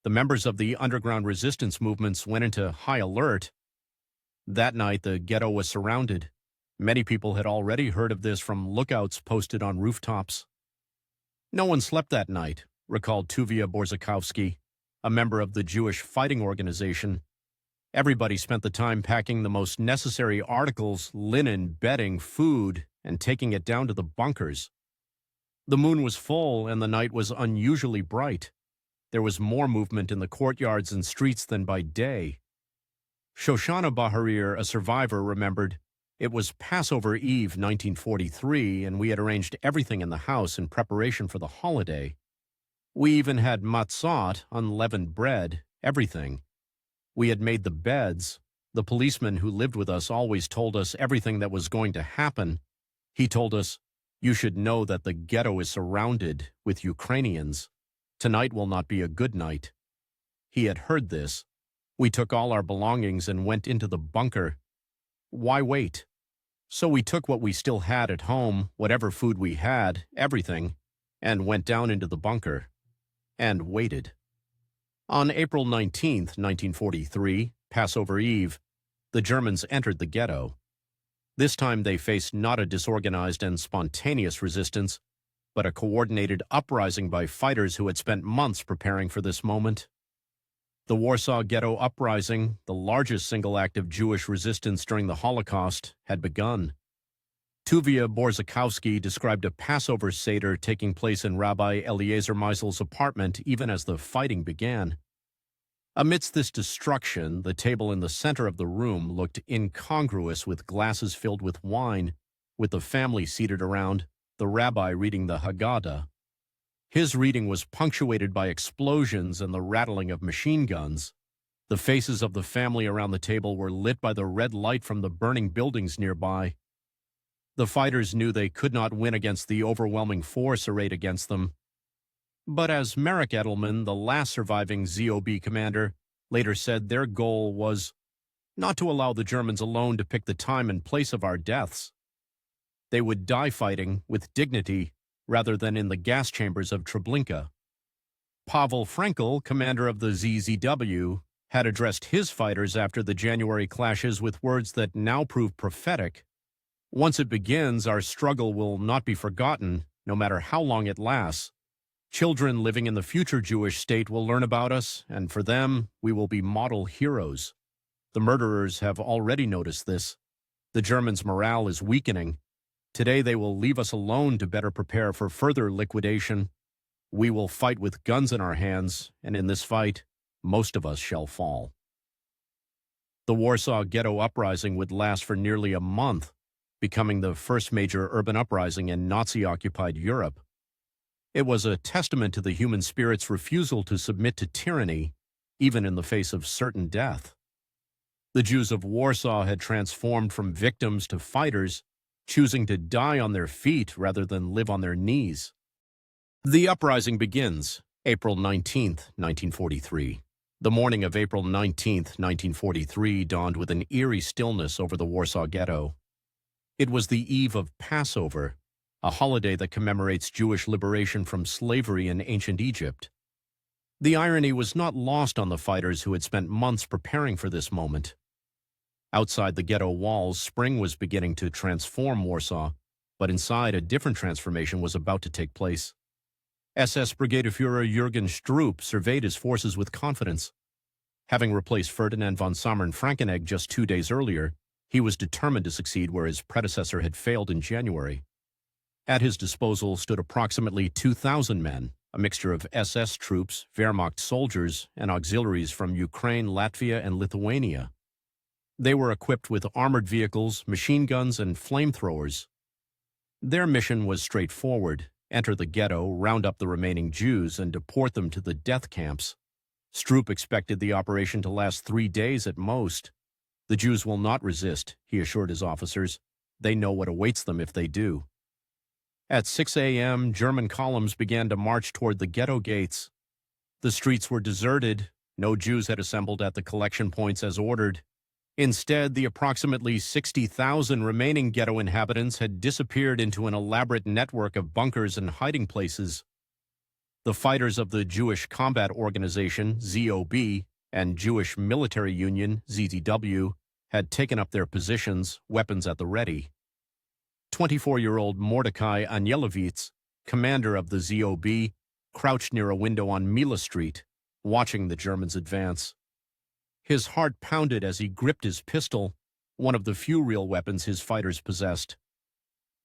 The members of the underground resistance movements went into high alert. That night, the ghetto was surrounded. Many people had already heard of this from lookouts posted on rooftops. "No one slept that night," recalled Tuvia Borzakowski, a member of the Jewish Fighting Organization. "Everybody spent the time packing the most necessary articles, linen, bedding, food, and taking it down to the bunkers. The moon was full and the night was unusually bright. There was more movement in the courtyards and streets than by day." Shoshana Baharir, a survivor, remembered, It was Passover Eve 1943, and we had arranged everything in the house in preparation for the holiday. We even had matzot, unleavened bread, everything. We had made the beds. The policeman who lived with us always told us everything that was going to happen. He told us, "You should know that the ghetto is surrounded with Ukrainians. Tonight will not be a good night." He had heard this. We took all our belongings and went into the bunker. Why wait? So we took what we still had at home, whatever food we had, everything, and went down into the bunker. And waited. On April 19th, 1943, Passover Eve, the Germans entered the ghetto. This time they faced not a disorganized and spontaneous resistance, but a coordinated uprising by fighters who had spent months preparing for this moment. The Warsaw Ghetto Uprising, the largest single act of Jewish resistance during the Holocaust, had begun. Tuvia Borzakowski described a Passover Seder taking place in Rabbi Eliezer Meisel's apartment even as the fighting began. Amidst this destruction, the table in the center of the room looked incongruous with glasses filled with wine, with the family seated around, the rabbi reading the Haggadah. His reading was punctuated by explosions and the rattling of machine guns. The faces of the family around the table were lit by the red light from the burning buildings nearby. The fighters knew they could not win against the overwhelming force arrayed against them. But as Marek Edelman, the last surviving ZOB commander, later said, their goal was not to allow the Germans alone to pick the time and place of our deaths. They would die fighting with dignity rather than in the gas chambers of Treblinka. Pavel Frankel, commander of the ZZW, had addressed his fighters after the January clashes with words that now prove prophetic. Once it begins, our struggle will not be forgotten, no matter how long it lasts. Children living in the future Jewish state will learn about us, and for them, we will be model heroes. The murderers have already noticed this. The Germans' morale is weakening. Today they will leave us alone to better prepare for further liquidation. We will fight with guns in our hands, and in this fight, most of us shall fall. The Warsaw Ghetto Uprising would last for nearly a month, becoming the first major urban uprising in Nazi-occupied Europe. It was a testament to the human spirit's refusal to submit to tyranny, even in the face of certain death. The Jews of Warsaw had transformed from victims to fighters, choosing to die on their feet rather than live on their knees. The uprising begins April 19th, 1943. The morning of April 19th, 1943 dawned with an eerie stillness over the Warsaw Ghetto. It was the eve of Passover, a holiday that commemorates Jewish liberation from slavery in ancient Egypt. The irony was not lost on the fighters who had spent months preparing for this moment. Outside the ghetto walls, spring was beginning to transform Warsaw, but inside a different transformation was about to take place. SS Brigadeführer Jürgen Stroop surveyed his forces with confidence. Having replaced Ferdinand von Sommern-Frankenegg just 2 days earlier, he was determined to succeed where his predecessor had failed in January. At his disposal stood approximately 2,000 men, a mixture of SS troops, Wehrmacht soldiers, and auxiliaries from Ukraine, Latvia, and Lithuania. They were equipped with armored vehicles, machine guns, and flamethrowers. Their mission was straightforward: enter the ghetto, round up the remaining Jews, and deport them to the death camps. Stroop expected the operation to last 3 days at most. The Jews will not resist, he assured his officers. They know what awaits them if they do. At 6 a.m., German columns began to march toward the ghetto gates. The streets were deserted. No Jews had assembled at the collection points as ordered. Instead, the approximately 60,000 remaining ghetto inhabitants had disappeared into an elaborate network of bunkers and hiding places. The fighters of the Jewish Combat Organization, ZOB, and Jewish Military Union, ZZW, had taken up their positions, weapons at the ready. 24-year-old Mordecai Anielewicz, commander of the ZOB, crouched near a window on Mila Street, watching the Germans advance. His heart pounded as he gripped his pistol, one of the few real weapons his fighters possessed.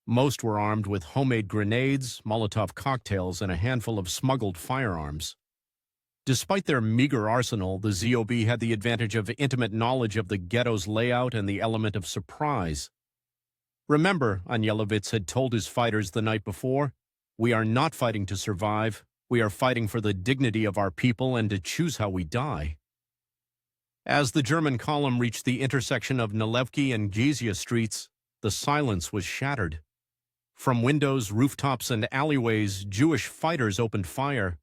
Most were armed with homemade grenades, Molotov cocktails, and a handful of smuggled firearms. Despite their meager arsenal, the ZOB had the advantage of intimate knowledge of the ghetto's layout and the element of surprise. Remember, Anielewicz had told his fighters the night before, "We are not fighting to survive. We are fighting for the dignity of our people and to choose how we die." As the German column reached the intersection of Nalevki and Gizia streets, the silence was shattered. From windows, rooftops, and alleyways, Jewish fighters opened fire.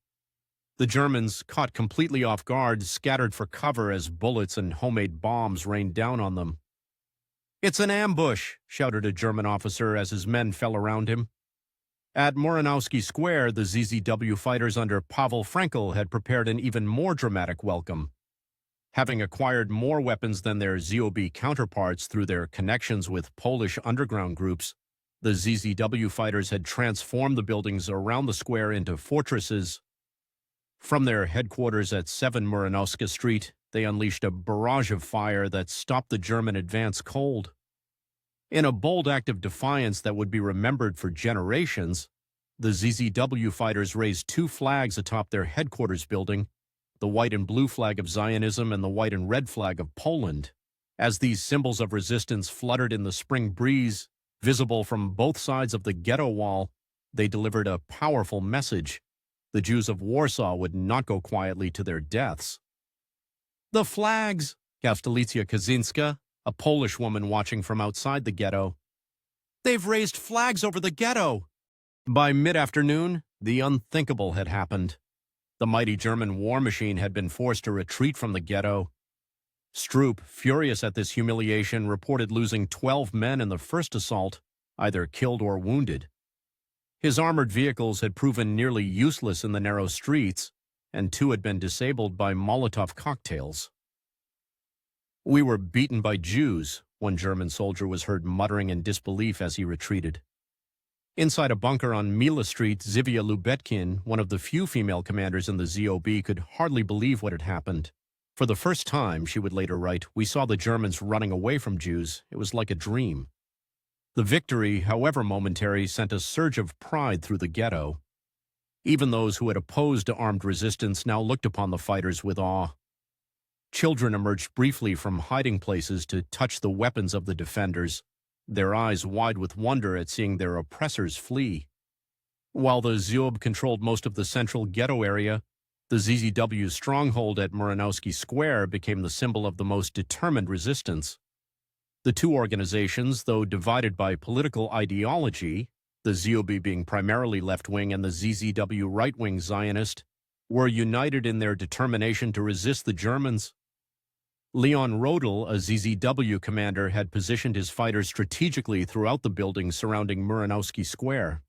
The Germans, caught completely off guard, scattered for cover as bullets and homemade bombs rained down on them. "It's an ambush," shouted a German officer as his men fell around him. At Muranowski Square, the ZZW fighters under Pavel Frankel had prepared an even more dramatic welcome. Having acquired more weapons than their ZOB counterparts through their connections with Polish underground groups, the ZZW fighters had transformed the buildings around the square into fortresses. From their headquarters at 7 Muranowska Street, they unleashed a barrage of fire that stopped the German advance cold. In a bold act of defiance that would be remembered for generations, the ZZW fighters raised 2 flags atop their headquarters building, the white and blue flag of Zionism and the white and red flag of Poland. As these symbols of resistance fluttered in the spring breeze, visible from both sides of the ghetto wall, they delivered a powerful message. The Jews of Warsaw would not go quietly to their deaths. "The flags!" gasped Alicja Kaczynska, a Polish woman watching from outside the ghetto. "They've raised flags over the ghetto!" By mid-afternoon, the unthinkable had happened. The mighty German war machine had been forced to retreat from the ghetto. Stroop, furious at this humiliation, reported losing 12 men in the first assault, either killed or wounded. His armored vehicles had proven nearly useless in the narrow streets, and 2 had been disabled by Molotov cocktails. "We were beaten by Jews," one German soldier was heard muttering in disbelief as he retreated. Inside a bunker on Mila Street, Zivia Lubetkin, one of the few female commanders in the ZOB, could hardly believe what had happened. "For the first time," she would later write, "we saw the Germans running away from Jews. It was like a dream." The victory, however momentary, sent a surge of pride through the ghetto. Even those who had opposed armed resistance now looked upon the fighters with awe. Children emerged briefly from hiding places to touch the weapons of the defenders, their eyes wide with wonder at seeing their oppressors flee. While the ZOB controlled most of the central ghetto area, the ZZW's stronghold at Muranowski Square became the symbol of the most determined resistance. The 2 organizations, though divided by political ideology, the ZOB being primarily left-wing and the ZZW right-wing Zionist, were united in their determination to resist the Germans. Leon Rodel, a ZZW commander, had positioned his fighters strategically throughout the buildings surrounding Muranowski Square.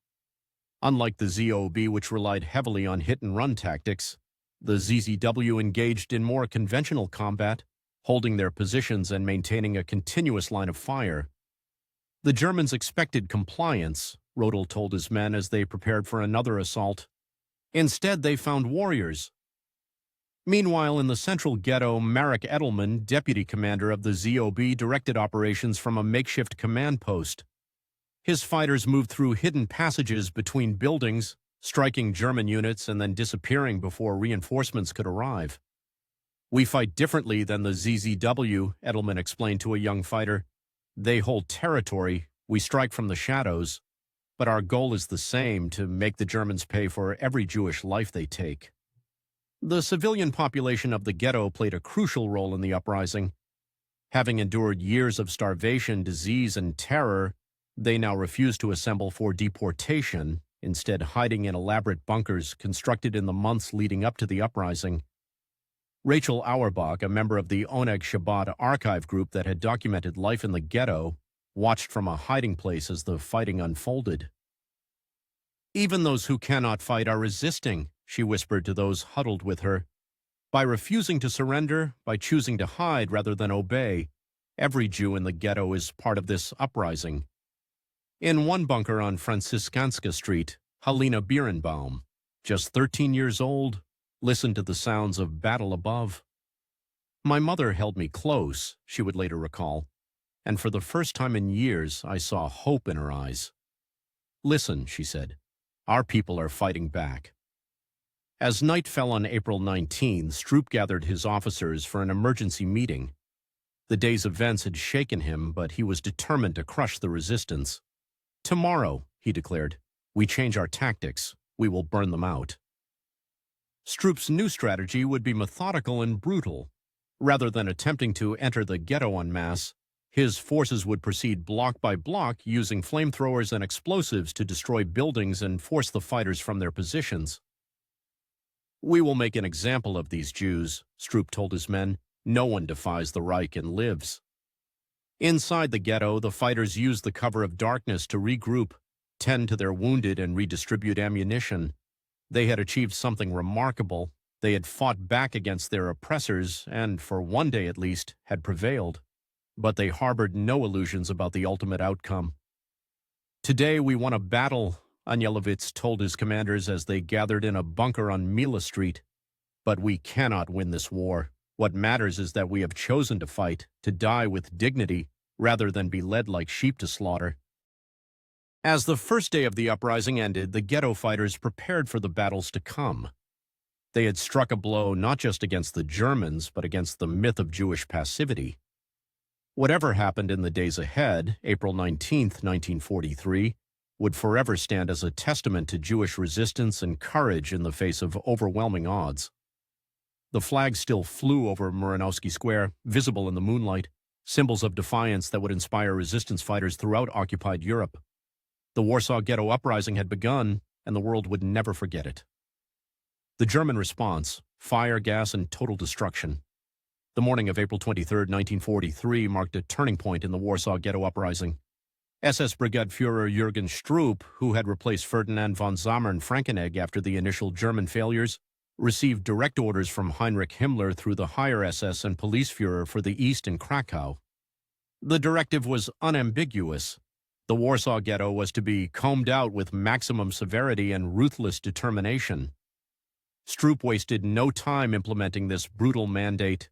Unlike the ZOB, which relied heavily on hit-and-run tactics, the ZZW engaged in more conventional combat, holding their positions and maintaining a continuous line of fire. The Germans expected compliance, Rodel told his men as they prepared for another assault. Instead, they found warriors. Meanwhile, in the central ghetto, Marek Edelman, deputy commander of the ZOB, directed operations from a makeshift command post. His fighters moved through hidden passages between buildings, striking German units and then disappearing before reinforcements could arrive. "We fight differently than the ZZW," Edelman explained to a young fighter. "They hold territory, we strike from the shadows, but our goal is the same, to make the Germans pay for every Jewish life they take." The civilian population of the ghetto played a crucial role in the uprising. Having endured years of starvation, disease, and terror, they now refused to assemble for deportation, instead hiding in elaborate bunkers constructed in the months leading up to the uprising. Rachel Auerbach, a member of the Oneg Shabbat archive group that had documented life in the ghetto, watched from a hiding place as the fighting unfolded. "Even those who cannot fight are resisting," she whispered to those huddled with her. "By refusing to surrender, by choosing to hide rather than obey, every Jew in the ghetto is part of this uprising." In one bunker on Franciscanska Street, Halina Birnbaum, just 13 years old, listened to the sounds of battle above. "My mother held me close," she would later recall, "and for the first time in years I saw hope in her eyes. Listen," she said, "our people are fighting back." As night fell on April 19, Stroop gathered his officers for an emergency meeting. The day's events had shaken him, but he was determined to crush the resistance. "Tomorrow," he declared, "we change our tactics. We will burn them out." Stroop's new strategy would be methodical and brutal. Rather than attempting to enter the ghetto en masse, his forces would proceed block by block using flamethrowers and explosives to destroy buildings and force the fighters from their positions. "We will make an example of these Jews," Stroop told his men. "No one defies the Reich and lives." Inside the ghetto, the fighters used the cover of darkness to regroup, tend to their wounded, and redistribute ammunition. They had achieved something remarkable. They had fought back against their oppressors and, for one day at least, had prevailed. But they harbored no illusions about the ultimate outcome. "Today we won a battle," Anielewicz told his commanders as they gathered in a bunker on Mila Street. "But we cannot win this war. What matters is that we have chosen to fight, to die with dignity, rather than be led like sheep to slaughter." As the first day of the uprising ended, the ghetto fighters prepared for the battles to come. They had struck a blow not just against the Germans, but against the myth of Jewish passivity. Whatever happened in the days ahead, April 19th, 1943, would forever stand as a testament to Jewish resistance and courage in the face of overwhelming odds. The flag still flew over Muranowski Square, visible in the moonlight, symbols of defiance that would inspire resistance fighters throughout occupied Europe. The Warsaw Ghetto Uprising had begun, and the world would never forget it. The German response: fire, gas, and total destruction. The morning of April 23, 1943, marked a turning point in the Warsaw Ghetto Uprising. SS Brigadeführer Jürgen Stroop, who had replaced Ferdinand von Sommern-Frankenegg after the initial German failures, received direct orders from Heinrich Himmler through the higher SS and police Führer for the East in Krakow. The directive was unambiguous. The Warsaw Ghetto was to be combed out with maximum severity and ruthless determination. Stroop wasted no time implementing this brutal mandate.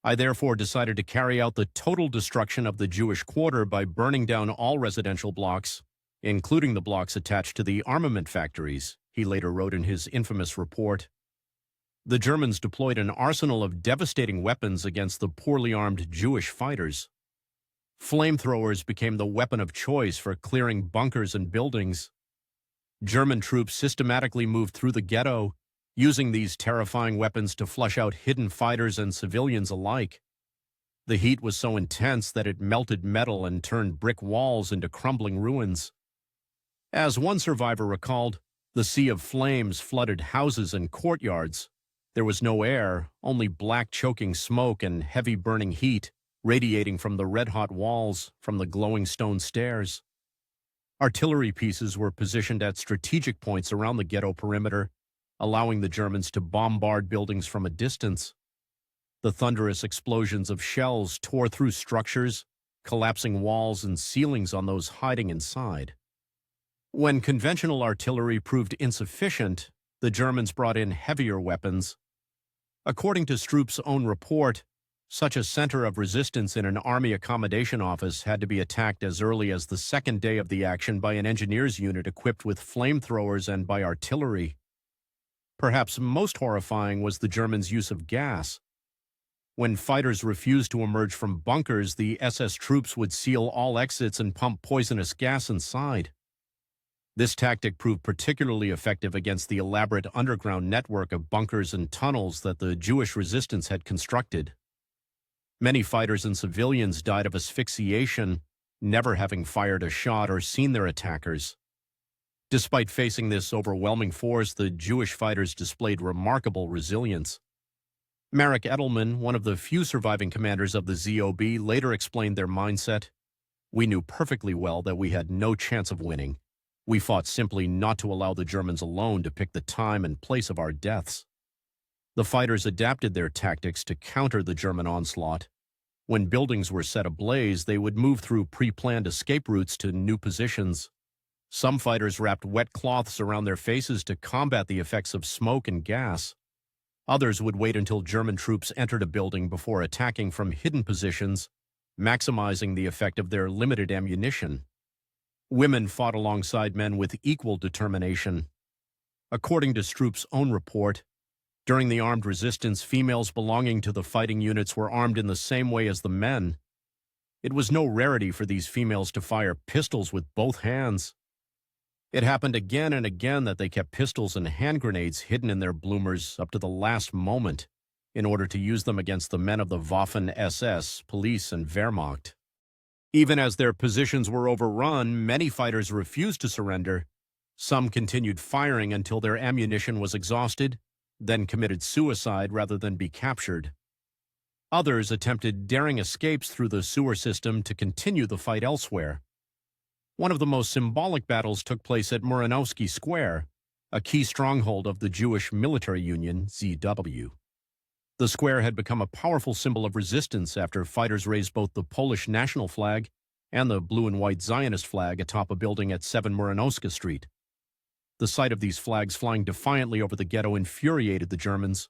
"I therefore decided to carry out the total destruction of the Jewish quarter by burning down all residential blocks, including the blocks attached to the armament factories," he later wrote in his infamous report. The Germans deployed an arsenal of devastating weapons against the poorly armed Jewish fighters. Flamethrowers became the weapon of choice for clearing bunkers and buildings. German troops systematically moved through the ghetto, using these terrifying weapons to flush out hidden fighters and civilians alike. The heat was so intense that it melted metal and turned brick walls into crumbling ruins. As one survivor recalled, the sea of flames flooded houses and courtyards. There was no air, only black choking smoke and heavy burning heat radiating from the red-hot walls, from the glowing stone stairs. Artillery pieces were positioned at strategic points around the ghetto perimeter, allowing the Germans to bombard buildings from a distance. The thunderous explosions of shells tore through structures, collapsing walls and ceilings on those hiding inside. When conventional artillery proved insufficient, the Germans brought in heavier weapons. According to Stroop's own report, such a center of resistance in an army accommodation office had to be attacked as early as the second day of the action by an engineers unit equipped with flamethrowers and by artillery. Perhaps most horrifying was the Germans' use of gas. When fighters refused to emerge from bunkers, the SS troops would seal all exits and pump poisonous gas inside. This tactic proved particularly effective against the elaborate underground network of bunkers and tunnels that the Jewish resistance had constructed. Many fighters and civilians died of asphyxiation, never having fired a shot or seen their attackers. Despite facing this overwhelming force, the Jewish fighters displayed remarkable resilience. Marek Edelman, one of the few surviving commanders of the ZOB, later explained their mindset. "We knew perfectly well that we had no chance of winning. We fought simply not to allow the Germans alone to pick the time and place of our deaths." The fighters adapted their tactics to counter the German onslaught. When buildings were set ablaze, they would move through pre-planned escape routes to new positions. Some fighters wrapped wet cloths around their faces to combat the effects of smoke and gas. Others would wait until German troops entered a building before attacking from hidden positions, maximizing the effect of their limited ammunition. Women fought alongside men with equal determination. According to Stroop's own report, During the armed resistance, females belonging to the fighting units were armed in the same way as the men. It was no rarity for these females to fire pistols with both hands. It happened again and again that they kept pistols and hand grenades hidden in their bloomers up to the last moment in order to use them against the men of the Waffen-SS, police, and Wehrmacht. Even as their positions were overrun, many fighters refused to surrender. Some continued firing until their ammunition was exhausted, then committed suicide rather than be captured. Others attempted daring escapes through the sewer system to continue the fight elsewhere. One of the most symbolic battles took place at Muranowski Square, a key stronghold of the Jewish Military Union, ZW. The square had become a powerful symbol of resistance after fighters raised both the Polish national flag and the blue and white Zionist flag atop a building at 7 Muranowska Street. The sight of these flags flying defiantly over the ghetto infuriated the Germans.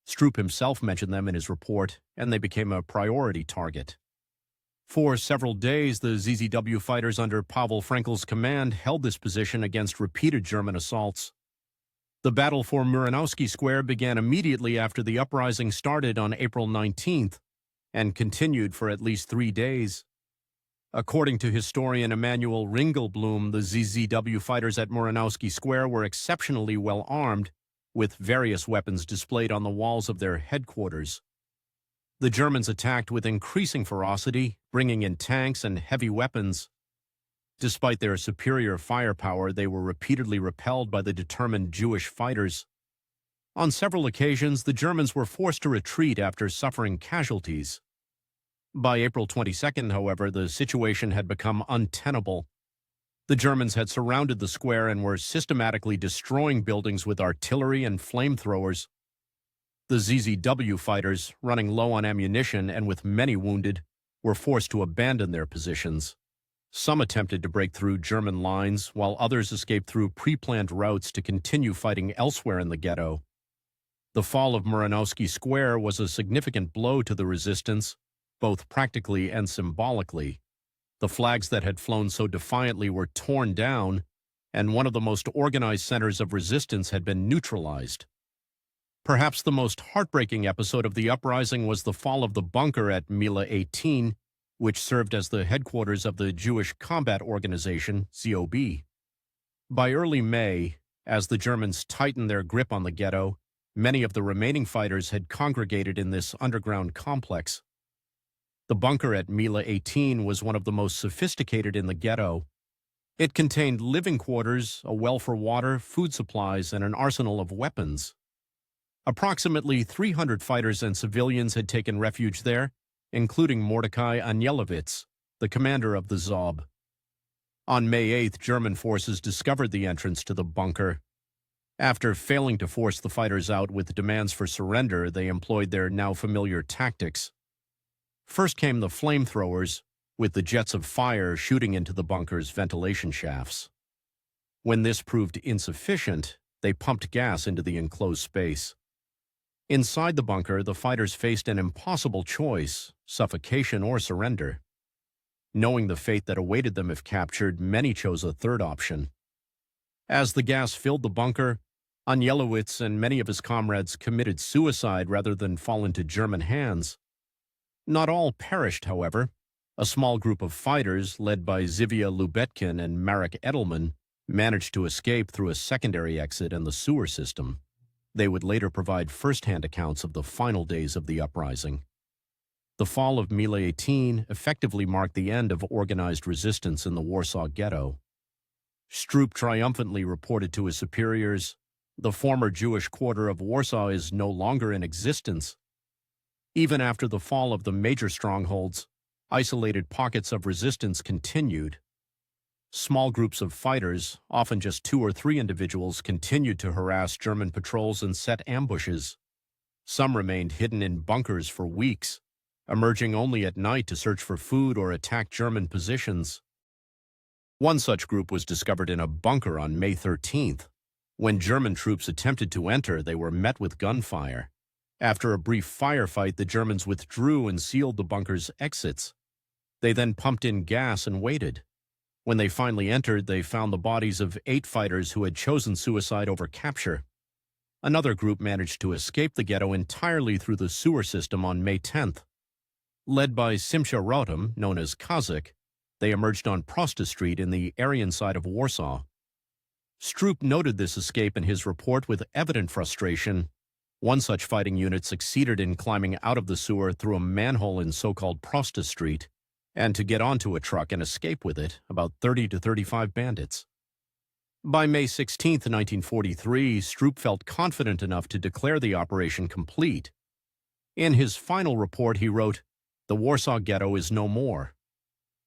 Stroop himself mentioned them in his report, and they became a priority target. For several days, the ZZW fighters under Pavel Frankel's command held this position against repeated German assaults. The battle for Muranowski Square began immediately after the uprising started on April 19th and continued for at least 3 days. According to historian Emanuel Ringelblum, the ZZW fighters at Muranowski Square were exceptionally well armed, with various weapons displayed on the walls of their headquarters. The Germans attacked with increasing ferocity, bringing in tanks and heavy weapons. Despite their superior firepower, they were repeatedly repelled by the determined Jewish fighters. On several occasions, the Germans were forced to retreat after suffering casualties. By April 22nd, however, the situation had become untenable. The Germans had surrounded the square and were systematically destroying buildings with artillery and flamethrowers. The ZZW fighters, running low on ammunition and with many wounded, were forced to abandon their positions. Some attempted to break through German lines, while others escaped through pre-planned routes to continue fighting elsewhere in the ghetto. The fall of Muranowski Square was a significant blow to the resistance, both practically and symbolically. The flags that had flown so defiantly were torn down, and one of the most organized centers of resistance had been neutralized. Perhaps the most heartbreaking episode of the uprising was the fall of the bunker at Mila 18, which served as the headquarters of the Jewish Combat Organization, ZOB. By early May, as the Germans tightened their grip on the ghetto, many of the remaining fighters had congregated in this underground complex. The bunker at Mila 18 was one of the most sophisticated in the ghetto. It contained living quarters, a well for water, food supplies, and an arsenal of weapons. Approximately 300 fighters and civilians had taken refuge there, including Mordecai Anielewicz, the commander of the ZOB. On May 8th, German forces discovered the entrance to the bunker. After failing to force the fighters out with demands for surrender, they employed their now familiar tactics. First came the flamethrowers, with the jets of fire shooting into the bunker's ventilation shafts. When this proved insufficient, they pumped gas into the enclosed space. Inside the bunker, the fighters faced an impossible choice: suffocation or surrender. Knowing the fate that awaited them if captured, many chose a third option. As the gas filled the bunker, Anielewicz and many of his comrades committed suicide rather than fall into German hands. Not all perished, however. A small group of fighters, led by Zivia Lubetkin and Marek Edelman, managed to escape through a secondary exit in the sewer system. They would later provide first-hand accounts of the final days of the uprising. The fall of Mila 18 effectively marked the end of organized resistance in the Warsaw Ghetto. Stroop triumphantly reported to his superiors, "The former Jewish quarter of Warsaw is no longer in existence." Even after the fall of the major strongholds, isolated pockets of resistance continued. Small groups of fighters, often just 2 or 3 individuals, continued to harass German patrols and set ambushes. Some remained hidden in bunkers for weeks, emerging only at night to search for food or attack German positions. One such group was discovered in a bunker on May 13th. When German troops attempted to enter, they were met with gunfire. After a brief firefight, the Germans withdrew and sealed the bunker's exits. They then pumped in gas and waited. When they finally entered, they found the bodies of 8 fighters who had chosen suicide over capture. Another group managed to escape the ghetto entirely through the sewer system on May 10th. Led by Simcha Rotem, known as Kazakh, they emerged on Prosta Street in the Aryan side of Warsaw. Stroop noted this escape in his report with evident frustration. One such fighting unit succeeded in climbing out of the sewer through a manhole in so-called Prosta Street, and to get onto a truck and escape with it, about 30 to 35 bandits. By May 16, 1943, Stroop felt confident enough to declare the operation complete. In his final report, he wrote, "The Warsaw Ghetto is no more."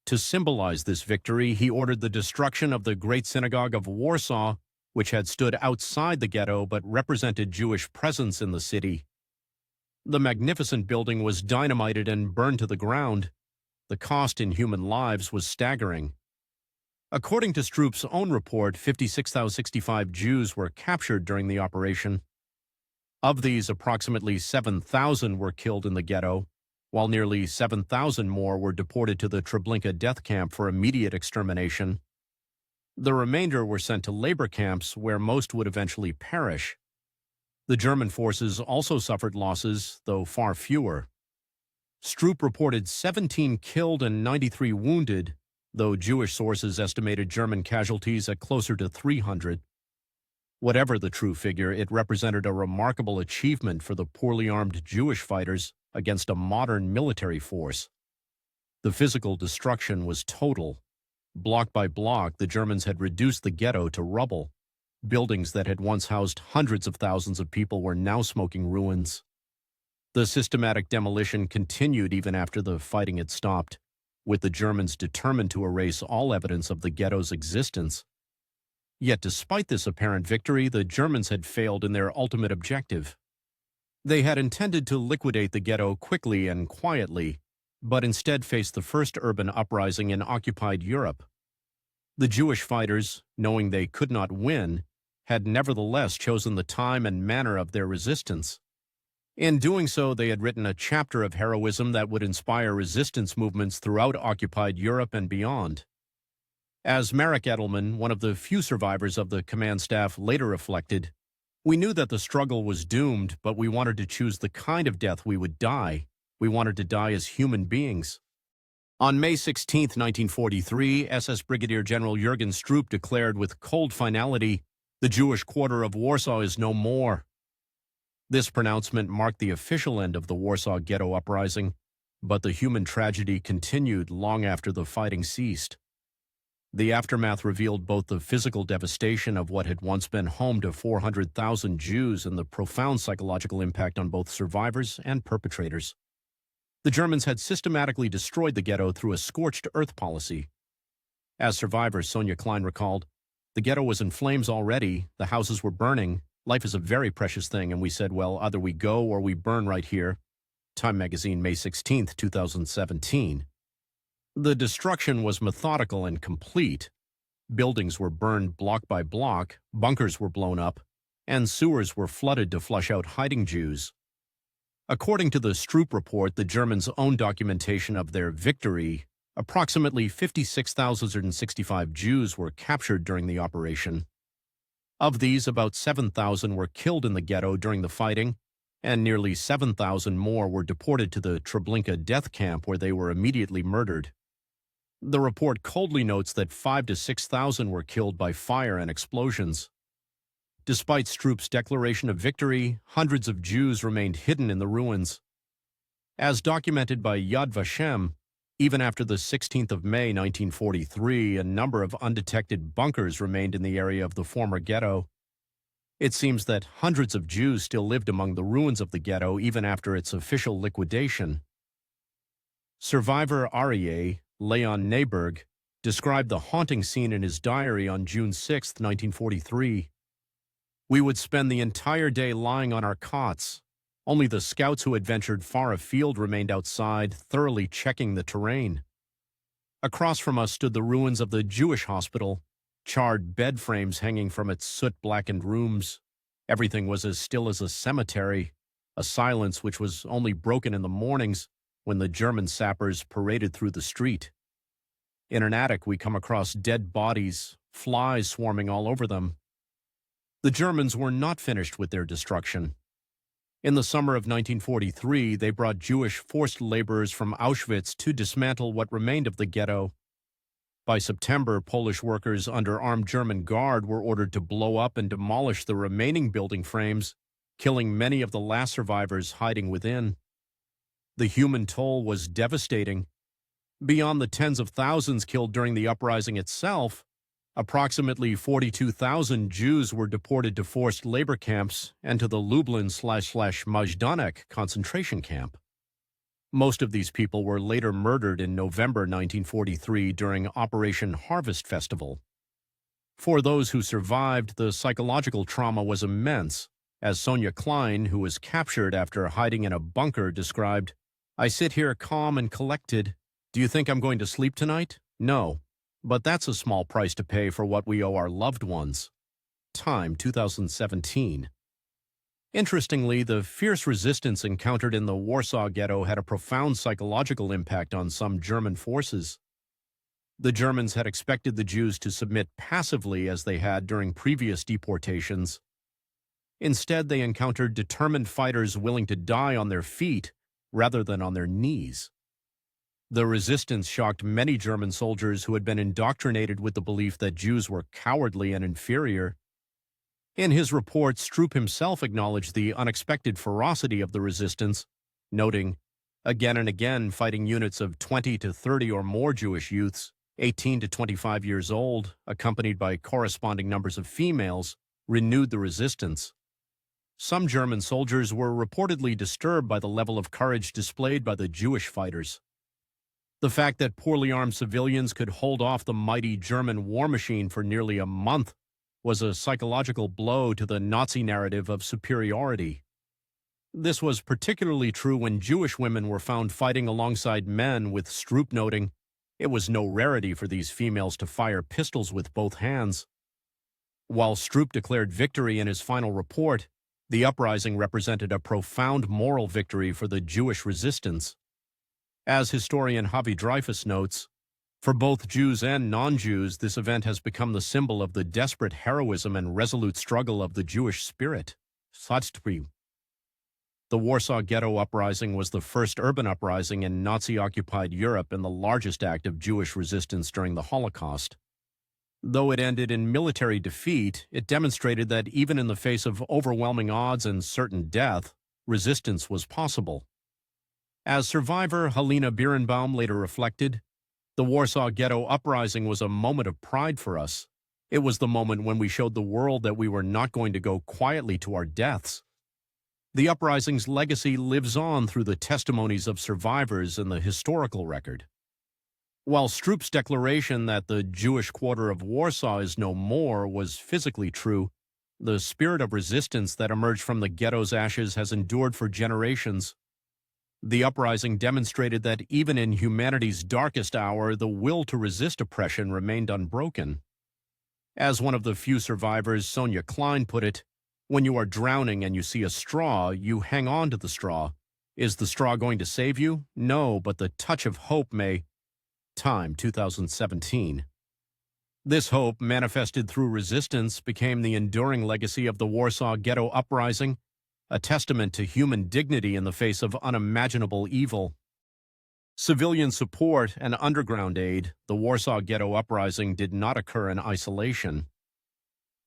To symbolize this victory, he ordered the destruction of the Great Synagogue of Warsaw, which had stood outside the ghetto but represented Jewish presence in the city. The magnificent building was dynamited and burned to the ground. The cost in human lives was staggering. According to Stroop's own report, 56,065 Jews were captured during the operation. Of these, approximately 7,000 were killed in the ghetto, while nearly 7,000 more were deported to the Treblinka death camp for immediate extermination. The remainder were sent to labor camps where most would eventually perish. The German forces also suffered losses, though far fewer. Stroop reported 17 killed and 93 wounded, though Jewish sources estimated German casualties at closer to 300. Whatever the true figure, it represented a remarkable achievement for the poorly armed Jewish fighters against a modern military force. The physical destruction was total. Block by block, the Germans had reduced the ghetto to rubble. Buildings that had once housed hundreds of thousands of people were now smoking ruins. The systematic demolition continued even after the fighting had stopped, with the Germans determined to erase all evidence of the ghetto's existence. Yet despite this apparent victory, the Germans had failed in their ultimate objective. They had intended to liquidate the ghetto quickly and quietly, but instead faced the first urban uprising in occupied Europe. The Jewish fighters, knowing they could not win, had nevertheless chosen the time and manner of their resistance. In doing so, they had written a chapter of heroism that would inspire resistance movements throughout occupied Europe and beyond. As Marek Edelman, one of the few survivors of the command staff, later reflected, "We knew that the struggle was doomed, but we wanted to choose the kind of death we would die. We wanted to die as human beings." On May 16, 1943, SS Brigadier General Jürgen Stroop declared with cold finality, "The Jewish quarter of Warsaw is no more." This pronouncement marked the official end of the Warsaw Ghetto Uprising, but the human tragedy continued long after the fighting ceased. The aftermath revealed both the physical devastation of what had once been home to 400,000 Jews and the profound psychological impact on both survivors and perpetrators. The Germans had systematically destroyed the ghetto through a scorched earth policy. As survivor Sonia Klein recalled, "The ghetto was in flames already, the houses were burning. Life is a very precious thing, and we said, well, either we go or we burn right here." Time magazine, May 16, 2017. The destruction was methodical and complete. Buildings were burned block by block, bunkers were blown up, and sewers were flooded to flush out hiding Jews. According to the Stroop report, the Germans' own documentation of their victory, approximately 56,065 Jews were captured during the operation. Of these, about 7,000 were killed in the ghetto during the fighting, and nearly 7,000 more were deported to the Treblinka death camp where they were immediately murdered. The report coldly notes that 5,000 to 6,000 were killed by fire and explosions. Despite Stroop's declaration of victory, hundreds of Jews remained hidden in the ruins. As documented by Yad Vashem, even after the 16th of May 1943, a number of undetected bunkers remained in the area of the former ghetto. It seems that hundreds of Jews still lived among the ruins of the ghetto even after its official liquidation. Survivor Aryeh, Leon Neyberg, described the haunting scene in his diary on June 6, 1943. "We would spend the entire day lying on our cots. Only the scouts who had ventured far afield remained outside, thoroughly checking the terrain. Across from us stood the ruins of the Jewish hospital, charred bed frames hanging from its soot-blackened rooms. Everything was as still as a cemetery, a silence which was only broken in the mornings when the German sappers paraded through the street. In an attic, we come across dead bodies, flies swarming all over them. The Germans were not finished with their destruction. In the summer of 1943, they brought Jewish forced laborers from Auschwitz to dismantle what remained of the ghetto. By September, Polish workers under armed German guard were ordered to blow up and demolish the remaining building frames, killing many of the last survivors hiding within. The human toll was devastating. Beyond the tens of thousands killed during the uprising itself, approximately 42,000 Jews were deported to forced labor camps and to the Lublin/Majdanek concentration camp. Most of these people were later murdered in November 1943 during Operation Harvest Festival. For those who survived, the psychological trauma was immense, as Sonia Klein, who was captured after hiding in a bunker, described, "I sit here calm and collected. Do you think I'm going to sleep tonight? No. But that's a small price to pay for what we owe our loved ones." Time, 2017. Interestingly, the fierce resistance encountered in the Warsaw Ghetto had a profound psychological impact on some German forces. The Germans had expected the Jews to submit passively as they had during previous deportations. Instead, they encountered determined fighters willing to die on their feet rather than on their knees. The resistance shocked many German soldiers who had been indoctrinated with the belief that Jews were cowardly and inferior. In his report, Stroop himself acknowledged the unexpected ferocity of the resistance, noting, "Again and again, fighting units of 20 to 30 or more Jewish youths, 18 to 25 years old, accompanied by corresponding numbers of females, renewed the resistance." Some German soldiers were reportedly disturbed by the level of courage displayed by the Jewish fighters. The fact that poorly armed civilians could hold off the mighty German war machine for nearly a month was a psychological blow to the Nazi narrative of superiority. This was particularly true when Jewish women were found fighting alongside men, with Stroop noting, "It was no rarity for these females to fire pistols with both hands." While Stroop declared victory in his final report, the uprising represented a profound moral victory for the Jewish resistance. As historian Javi Dreyfus notes, for both Jews and non-Jews, this event has become the symbol of the desperate heroism and resolute struggle of the Jewish spirit. The Warsaw Ghetto Uprising was the first urban uprising in Nazi-occupied Europe and the largest act of Jewish resistance during the Holocaust. Though it ended in military defeat, it demonstrated that even in the face of overwhelming odds and certain death, resistance was possible. As survivor Helena Birnbaum later reflected, "The Warsaw Ghetto Uprising was a moment of pride for us. It was the moment when we showed the world that we were not going to go quietly to our deaths." The uprising's legacy lives on through the testimonies of survivors and the historical record. While Stroop's declaration that the Jewish quarter of Warsaw is no more was physically true, the spirit of resistance that emerged from the ghetto's ashes has endured for generations. The uprising demonstrated that even in humanity's darkest hour, the will to resist oppression remained unbroken. As one of the few survivors, Sonia Klein, put it, "When you are drowning and you see a straw, you hang on to the straw. Is the straw going to save you? No, but the touch of hope may." Time, 2017. This hope, manifested through resistance, became the enduring legacy of the Warsaw Ghetto Uprising, a testament to human dignity in the face of unimaginable evil. Civilian support and underground aid, the Warsaw Ghetto Uprising did not occur in isolation.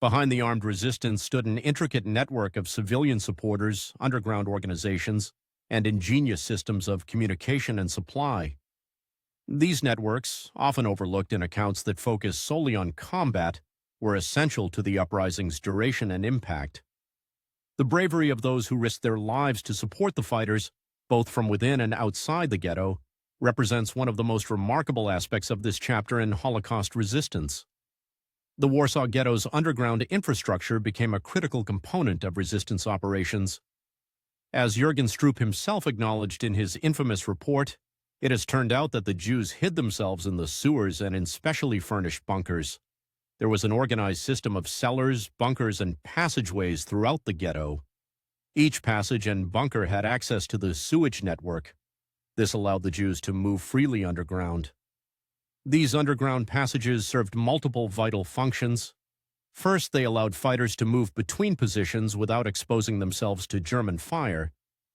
Behind the armed resistance stood an intricate network of civilian supporters, underground organizations, and ingenious systems of communication and supply. These networks, often overlooked in accounts that focus solely on combat, were essential to the uprising's duration and impact. The bravery of those who risked their lives to support the fighters, both from within and outside the ghetto, represents one of the most remarkable aspects of this chapter in Holocaust resistance. The Warsaw Ghetto's underground infrastructure became a critical component of resistance operations. As Jürgen Stroop himself acknowledged in his infamous report, it has turned out that the Jews hid themselves in the sewers and in specially furnished bunkers. There was an organized system of cellars, bunkers, and passageways throughout the ghetto. Each passage and bunker had access to the sewage network. This allowed the Jews to move freely underground. These underground passages served multiple vital functions. First, they allowed fighters to move between positions without exposing themselves to German fire.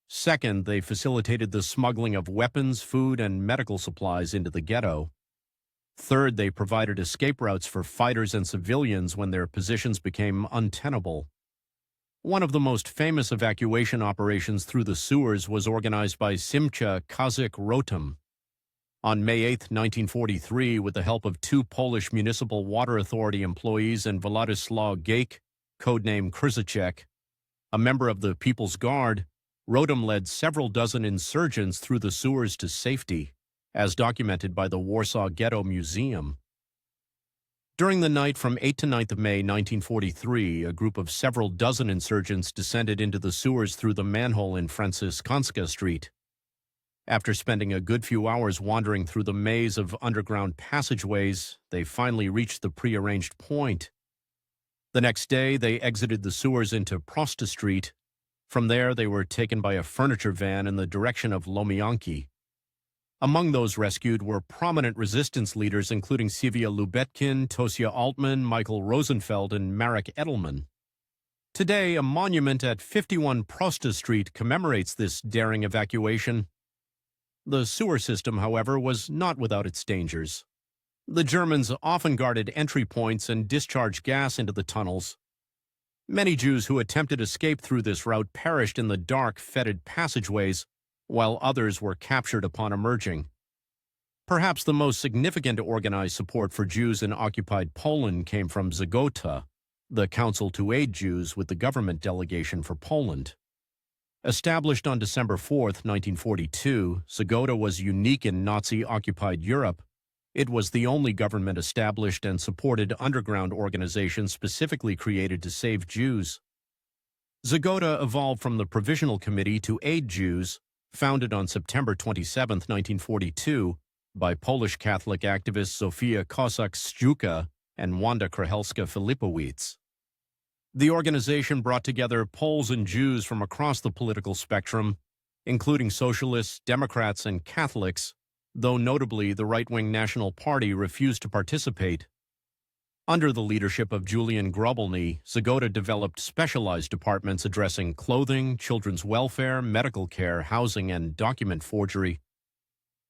Second, they facilitated the smuggling of weapons, food, and medical supplies into the ghetto. Third, they provided escape routes for fighters and civilians when their positions became untenable. One of the most famous evacuation operations through the sewers was organized by Simcha Kazik Rotem. On May 8, 1943, with the help of two Polish Municipal Water Authority employees and Władysław Gajk, codenamed Krzyzyczek, a member of the People's Guard, Rotem led several dozen insurgents through the sewers to safety, as documented by the Warsaw Ghetto Museum. During the night from 8 to 9 May 1943, a group of several dozen insurgents descended into the sewers through the manhole in Franciszkanska Street. After spending a good few hours wandering through the maze of underground passageways, they finally reached the prearranged point. The next day, they exited the sewers into Prosta Street. From there, they were taken by a furniture van in the direction of Lomianki. Among those rescued were prominent resistance leaders including Sivia Lubetkin, Tosia Altman, Michael Rosenfeld, and Marek Edelman. Today, a monument at 51 Prosta Street commemorates this daring evacuation. The sewer system, however, was not without its dangers. The Germans often guarded entry points and discharged gas into the tunnels. Many Jews who attempted escape through this route perished in the dark, fetid passageways, while others were captured upon emerging. Perhaps the most significant organized support for Jews in occupied Poland came from Zagota, the Council to Aid Jews with the government delegation for Poland. Established on December 4, 1942, Zagota was unique in Nazi-occupied Europe. It was the only government-established and supported underground organization specifically created to save Jews. Zagota evolved from the Provisional Committee to Aid Jews, founded on September 27, 1942, by Polish Catholic activists Zofia Kossak-Szczuka and Wanda Krahelska-Filipowicz. The organization brought together Poles and Jews from across the political spectrum, including socialists, Democrats, and Catholics, though notably the right-wing National Party refused to participate. Under the leadership of Julian Grobelny, Zagota developed specialized departments addressing clothing, children's welfare, medical care, housing, and document forgery.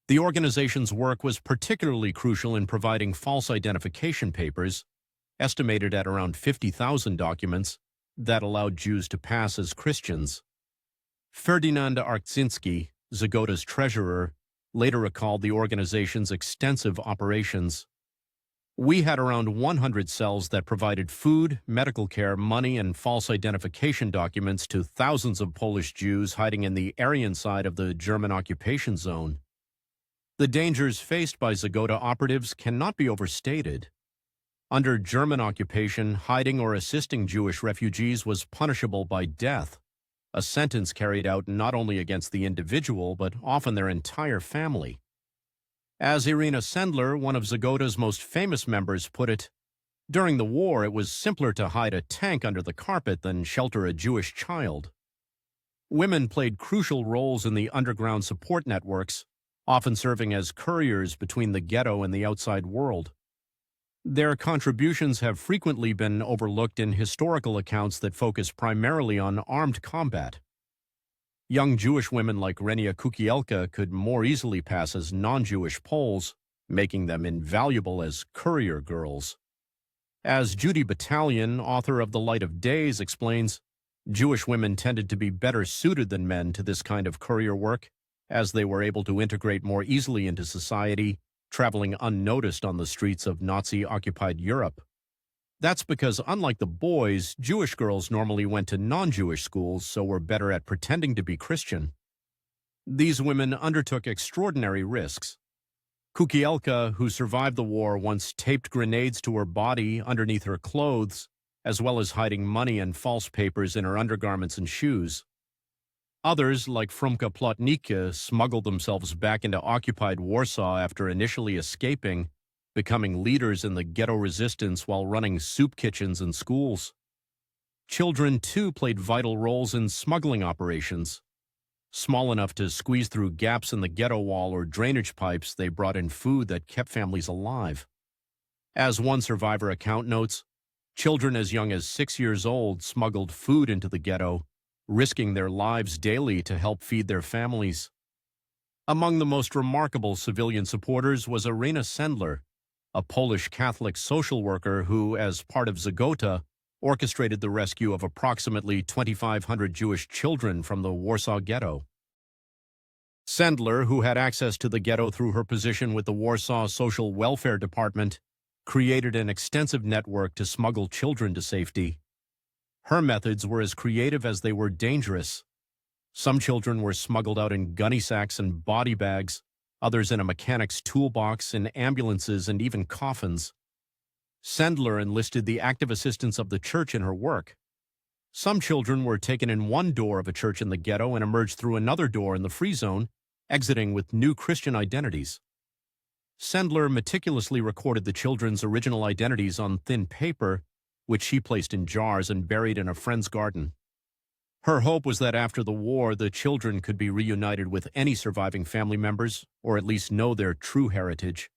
The organization's work was particularly crucial in providing false identification papers, estimated at around 50,000 documents, that allowed Jews to pass as Christians. Ferdinand Arkzinski, Zagota's treasurer, later recalled the organization's extensive operations. We had around 100 cells that provided food, medical care, money, and false identification documents to thousands of Polish Jews hiding in the Aryan side of the German occupation zone. The dangers faced by Zagota operatives cannot be overstated. Under German occupation, hiding or assisting Jewish refugees was punishable by death, a sentence carried out not only against the individual, but often their entire family. As Irina Sendler, one of Zagota's most famous members, put it, during the war it was simpler to hide a tank under the carpet than shelter a Jewish child. Women played crucial roles in the underground support networks, often serving as couriers between the ghetto and the outside world. Their contributions have frequently been overlooked in historical accounts that focus primarily on armed combat. Young Jewish women like Renia Kukielka could more easily pass as non-Jewish Poles, making them invaluable as courier girls. As Judy Battalion, author of The Light of Days, explains, Jewish women tended to be better suited than men to this kind of courier work, as they were able to integrate more easily into society, traveling unnoticed on the streets of Nazi-occupied Europe. That's because, unlike the boys, Jewish girls normally went to non-Jewish schools, so were better at pretending to be Christian. These women undertook extraordinary risks. Kukielka, who survived the war, once taped grenades to her body underneath her clothes, as well as hiding money and false papers in her undergarments and shoes. Others, like Frumka Plotnicka, smuggled themselves back into occupied Warsaw after initially escaping, becoming leaders in the ghetto resistance while running soup kitchens and schools. Children, too, played vital roles in smuggling operations. Small enough to squeeze through gaps in the ghetto wall or drainage pipes, they brought in food that kept families alive. As one survivor account notes, Children as young as 6 years old smuggled food into the ghetto, risking their lives daily to help feed their families. Among the most remarkable civilian supporters was Irena Sendler, a Polish Catholic social worker who, as part of Zagota, orchestrated the rescue of approximately 2,500 Jewish children from the Warsaw Ghetto. Sendler, who had access to the ghetto through her position with the Warsaw Social Welfare Department, created an extensive network to smuggle children to safety. Her methods were as creative as they were dangerous. Some children were smuggled out in gunny sacks and body bags, others in a mechanic's toolbox, in ambulances, and even coffins. Sendler enlisted the active assistance of the church in her work. Some children were taken in one door of a church in the ghetto and emerged through another door in the free zone, exiting with new Christian identities. Sendler meticulously recorded the children's original identities on thin paper, which she placed in jars and buried in a friend's garden. Her hope was that after the war, the children could be reunited with any surviving family members, or at least know their true heritage.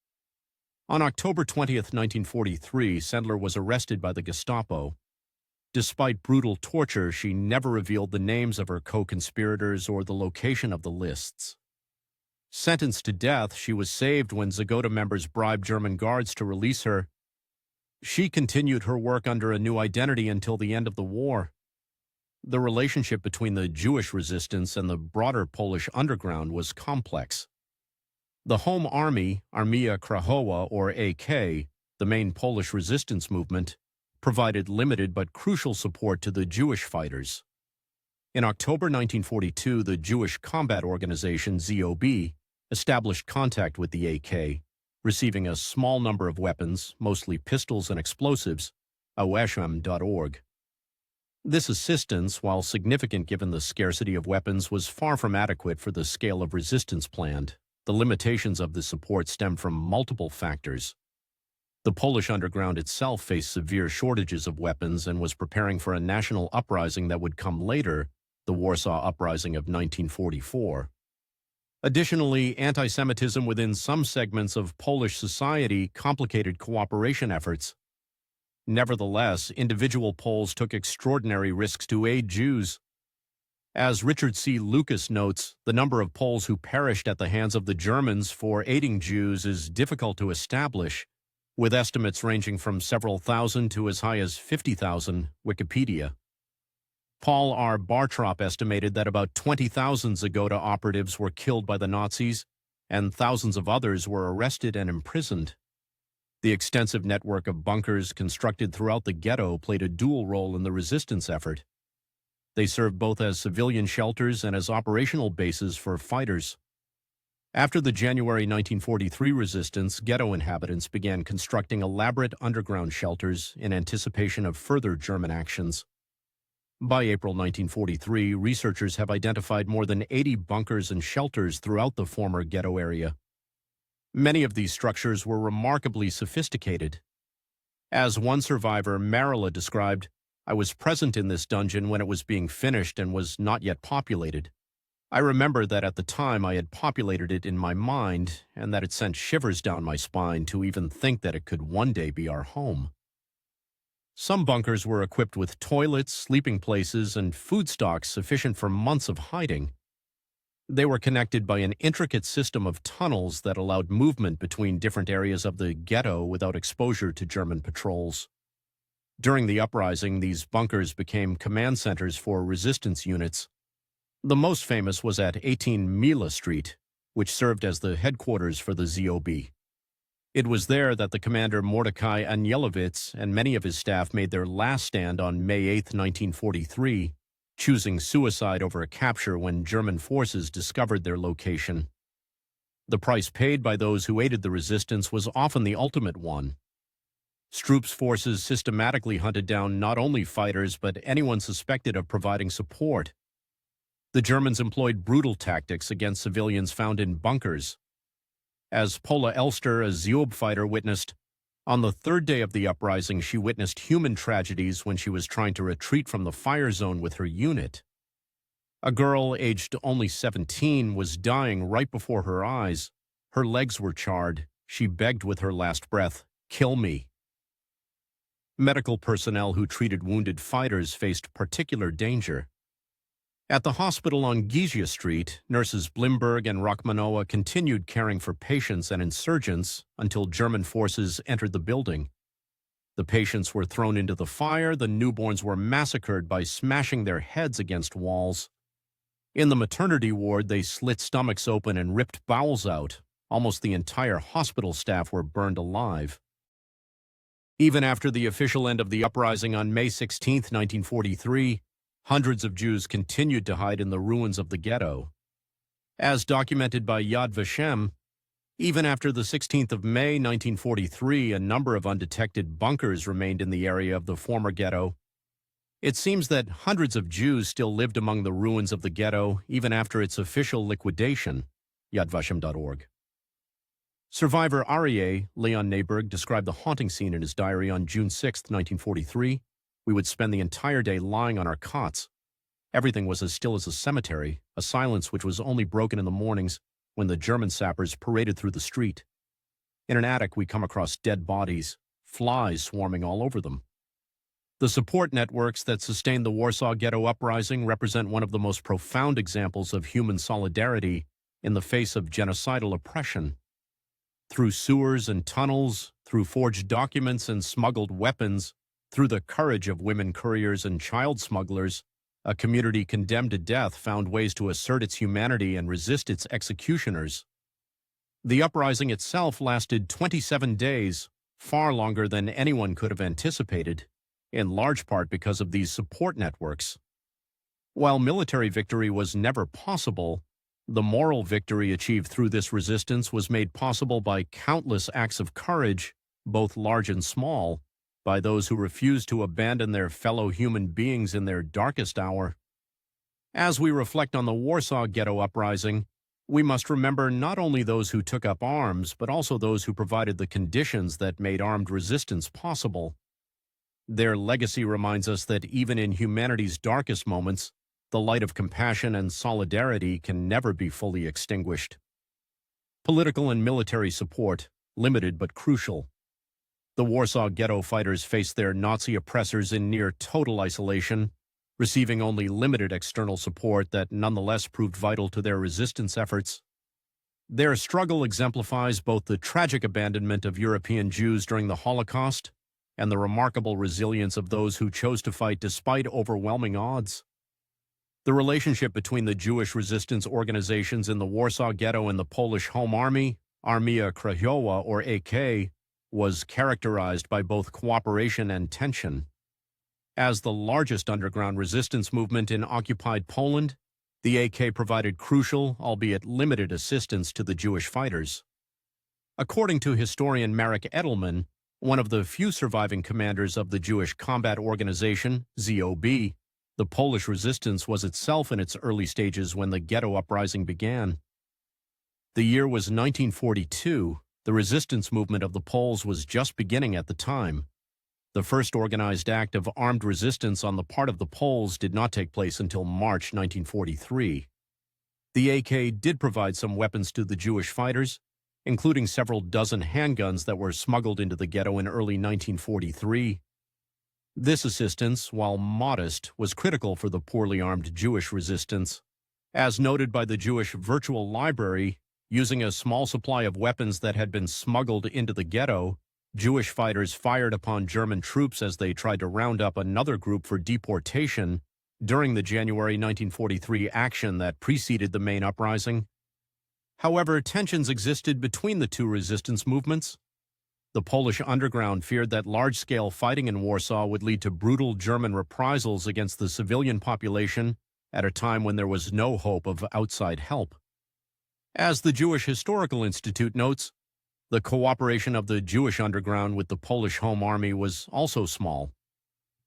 On October 20th, 1943, Sendler was arrested by the Gestapo. Despite brutal torture, she never revealed the names of her co-conspirators or the location of the lists. Sentenced to death, she was saved when Zagota members bribed German guards to release her. She continued her work under a new identity until the end of the war. The relationship between the Jewish resistance and the broader Polish underground was complex. The Home Army, Armia Krajowa, or AK, the main Polish resistance movement, provided limited but crucial support to the Jewish fighters. In October 1942, the Jewish Combat Organization, ZOB, established contact with the AK, receiving a small number of weapons, mostly pistols and explosives, OSM.org. This assistance, while significant given the scarcity of weapons, was far from adequate for the scale of resistance planned. The limitations of the support stemmed from multiple factors. The Polish underground itself faced severe shortages of weapons and was preparing for a national uprising that would come later, the Warsaw Uprising of 1944. Additionally, anti-Semitism within some segments of Polish society complicated cooperation efforts. Nevertheless, individual Poles took extraordinary risks to aid Jews. As Richard C. Lucas notes, the number of Poles who perished at the hands of the Germans for aiding Jews is difficult to establish, with estimates ranging from several thousand to as high as 50,000, Wikipedia. Paul R. Bartrop estimated that about 20,000 Zagota operatives were killed by the Nazis, and thousands of others were arrested and imprisoned. The extensive network of bunkers constructed throughout the ghetto played a dual role in the resistance effort. They served both as civilian shelters and as operational bases for fighters. After the January 1943 resistance, ghetto inhabitants began constructing elaborate underground shelters in anticipation of further German actions. By April 1943, researchers have identified more than 80 bunkers and shelters throughout the former ghetto area. Many of these structures were remarkably sophisticated. As one survivor, Marilla, described, "I was present in this dungeon when it was being finished and was not yet populated. I remember that at the time I had populated it in my mind and that it sent shivers down my spine to even think that it could one day be our home." Some bunkers were equipped with toilets, sleeping places, and food stocks sufficient for months of hiding. They were connected by an intricate system of tunnels that allowed movement between different areas of the ghetto without exposure to German patrols. During the uprising, these bunkers became command centers for resistance units. The most famous was at 18 Mila Street, which served as the headquarters for the ZOB. It was there that the commander Mordecai Anielewicz and many of his staff made their last stand on May 8, 1943, choosing suicide over a capture when German forces discovered their location. The price paid by those who aided the resistance was often the ultimate one. Stroop's forces systematically hunted down not only fighters but anyone suspected of providing support. The Germans employed brutal tactics against civilians found in bunkers. As Paula Elster, a ZOB fighter, witnessed, on the third day of the uprising, she witnessed human tragedies when she was trying to retreat from the fire zone with her unit. A girl, aged only 17, was dying right before her eyes. Her legs were charred. She begged with her last breath, "Kill me." Medical personnel who treated wounded fighters faced particular danger. At the hospital on Gizia Street, nurses Blimberg and Rachmanova continued caring for patients and insurgents until German forces entered the building. The patients were thrown into the fire, the newborns were massacred by smashing their heads against walls. In the maternity ward, they slit stomachs open and ripped bowels out. Almost the entire hospital staff were burned alive. Even after the official end of the uprising on May 16, 1943, hundreds of Jews continued to hide in the ruins of the ghetto. As documented by Yad Vashem, even after the 16th of May 1943, a number of undetected bunkers remained in the area of the former ghetto. It seems that hundreds of Jews still lived among the ruins of the ghetto even after its official liquidation, yadvashem.org. Survivor Aryeh, Leon Neyberg, described the haunting scene in his diary on June 6, 1943. We would spend the entire day lying on our cots. Everything was as still as a cemetery, a silence which was only broken in the mornings when the German sappers paraded through the street. In an attic, we come across dead bodies, flies swarming all over them. The support networks that sustained the Warsaw Ghetto Uprising represent one of the most profound examples of human solidarity in the face of genocidal oppression. Through sewers and tunnels, through forged documents and smuggled weapons, through the courage of women couriers and child smugglers, a community condemned to death found ways to assert its humanity and resist its executioners. The uprising itself lasted 27 days, far longer than anyone could have anticipated, in large part because of these support networks. While military victory was never possible, the moral victory achieved through this resistance was made possible by countless acts of courage, both large and small, by those who refused to abandon their fellow human beings in their darkest hour. As we reflect on the Warsaw Ghetto Uprising, we must remember not only those who took up arms, but also those who provided the conditions that made armed resistance possible. Their legacy reminds us that even in humanity's darkest moments, the light of compassion and solidarity can never be fully extinguished. Political and military support, limited but crucial. The Warsaw Ghetto fighters faced their Nazi oppressors in near total isolation, receiving only limited external support that nonetheless proved vital to their resistance efforts. Their struggle exemplifies both the tragic abandonment of European Jews during the Holocaust and the remarkable resilience of those who chose to fight despite overwhelming odds. The relationship between the Jewish resistance organizations in the Warsaw Ghetto and the Polish Home Army, Armia Krajowa or AK, was characterized by both cooperation and tension. As the largest underground resistance movement in occupied Poland, the AK provided crucial, albeit limited, assistance to the Jewish fighters. According to historian Marek Edelman, one of the few surviving commanders of the Jewish Combat Organization, ZOB, the Polish resistance was itself in its early stages when the Ghetto Uprising began. The year was 1942. The resistance movement of the Poles was just beginning at the time. The first organized act of armed resistance on the part of the Poles did not take place until March 1943. The AK did provide some weapons to the Jewish fighters, including several dozen handguns that were smuggled into the ghetto in early 1943. This assistance, while modest, was critical for the poorly armed Jewish resistance. As noted by the Jewish Virtual Library, using a small supply of weapons that had been smuggled into the ghetto, Jewish fighters fired upon German troops as they tried to round up another group for deportation during the January 1943 action that preceded the main uprising. However, tensions existed between the two resistance movements. The Polish underground feared that large-scale fighting in Warsaw would lead to brutal German reprisals against the civilian population at a time when there was no hope of outside help. As the Jewish Historical Institute notes, the cooperation of the Jewish underground with the Polish Home Army was also small.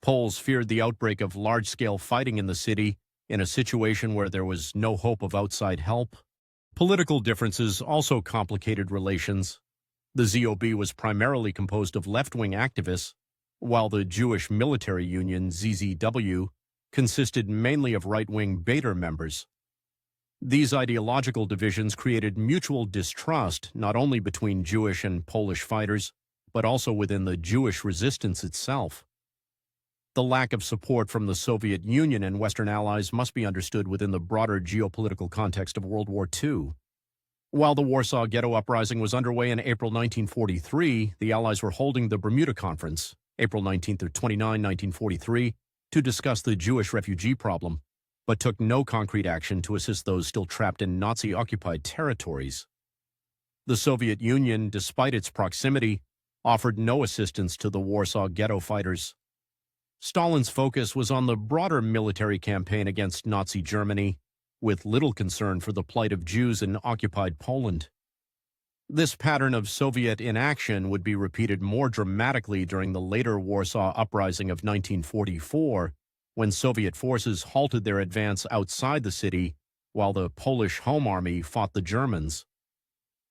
Poles feared the outbreak of large-scale fighting in the city in a situation where there was no hope of outside help. Political differences also complicated relations. The ZOB was primarily composed of left-wing activists, while the Jewish Military Union, ZZW, consisted mainly of right-wing Baader members. These ideological divisions created mutual distrust not only between Jewish and Polish fighters, but also within the Jewish resistance itself. The lack of support from the Soviet Union and Western allies must be understood within the broader geopolitical context of World War II. While the Warsaw Ghetto Uprising was underway in April 1943, the Allies were holding the Bermuda Conference, April 19 through 29, 1943, to discuss the Jewish refugee problem, but took no concrete action to assist those still trapped in Nazi-occupied territories. The Soviet Union, despite its proximity, offered no assistance to the Warsaw Ghetto fighters. Stalin's focus was on the broader military campaign against Nazi Germany, with little concern for the plight of Jews in occupied Poland. This pattern of Soviet inaction would be repeated more dramatically during the later Warsaw Uprising of 1944, when Soviet forces halted their advance outside the city while the Polish Home Army fought the Germans.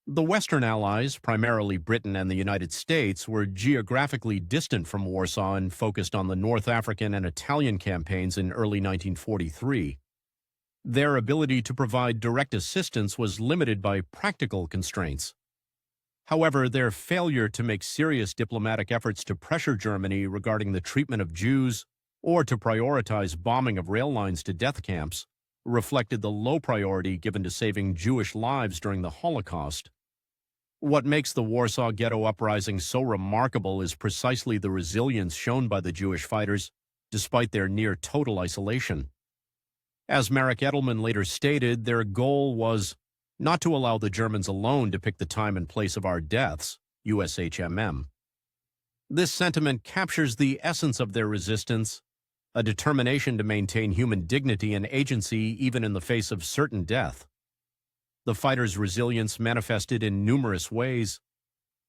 The Western Allies, primarily Britain and the United States, were geographically distant from Warsaw and focused on the North African and Italian campaigns in early 1943. Their ability to provide direct assistance was limited by practical constraints. However, their failure to make serious diplomatic efforts to pressure Germany regarding the treatment of Jews or to prioritize bombing of rail lines to death camps reflected the low priority given to saving Jewish lives during the Holocaust. What makes the Warsaw Ghetto Uprising so remarkable is precisely the resilience shown by the Jewish fighters, despite their near-total isolation. As Marek Edelman later stated, their goal was not to allow the Germans alone to pick the time and place of our deaths, USHMM. This sentiment captures the essence of their resistance, a determination to maintain human dignity and agency even in the face of certain death. The fighters' resilience manifested in numerous ways.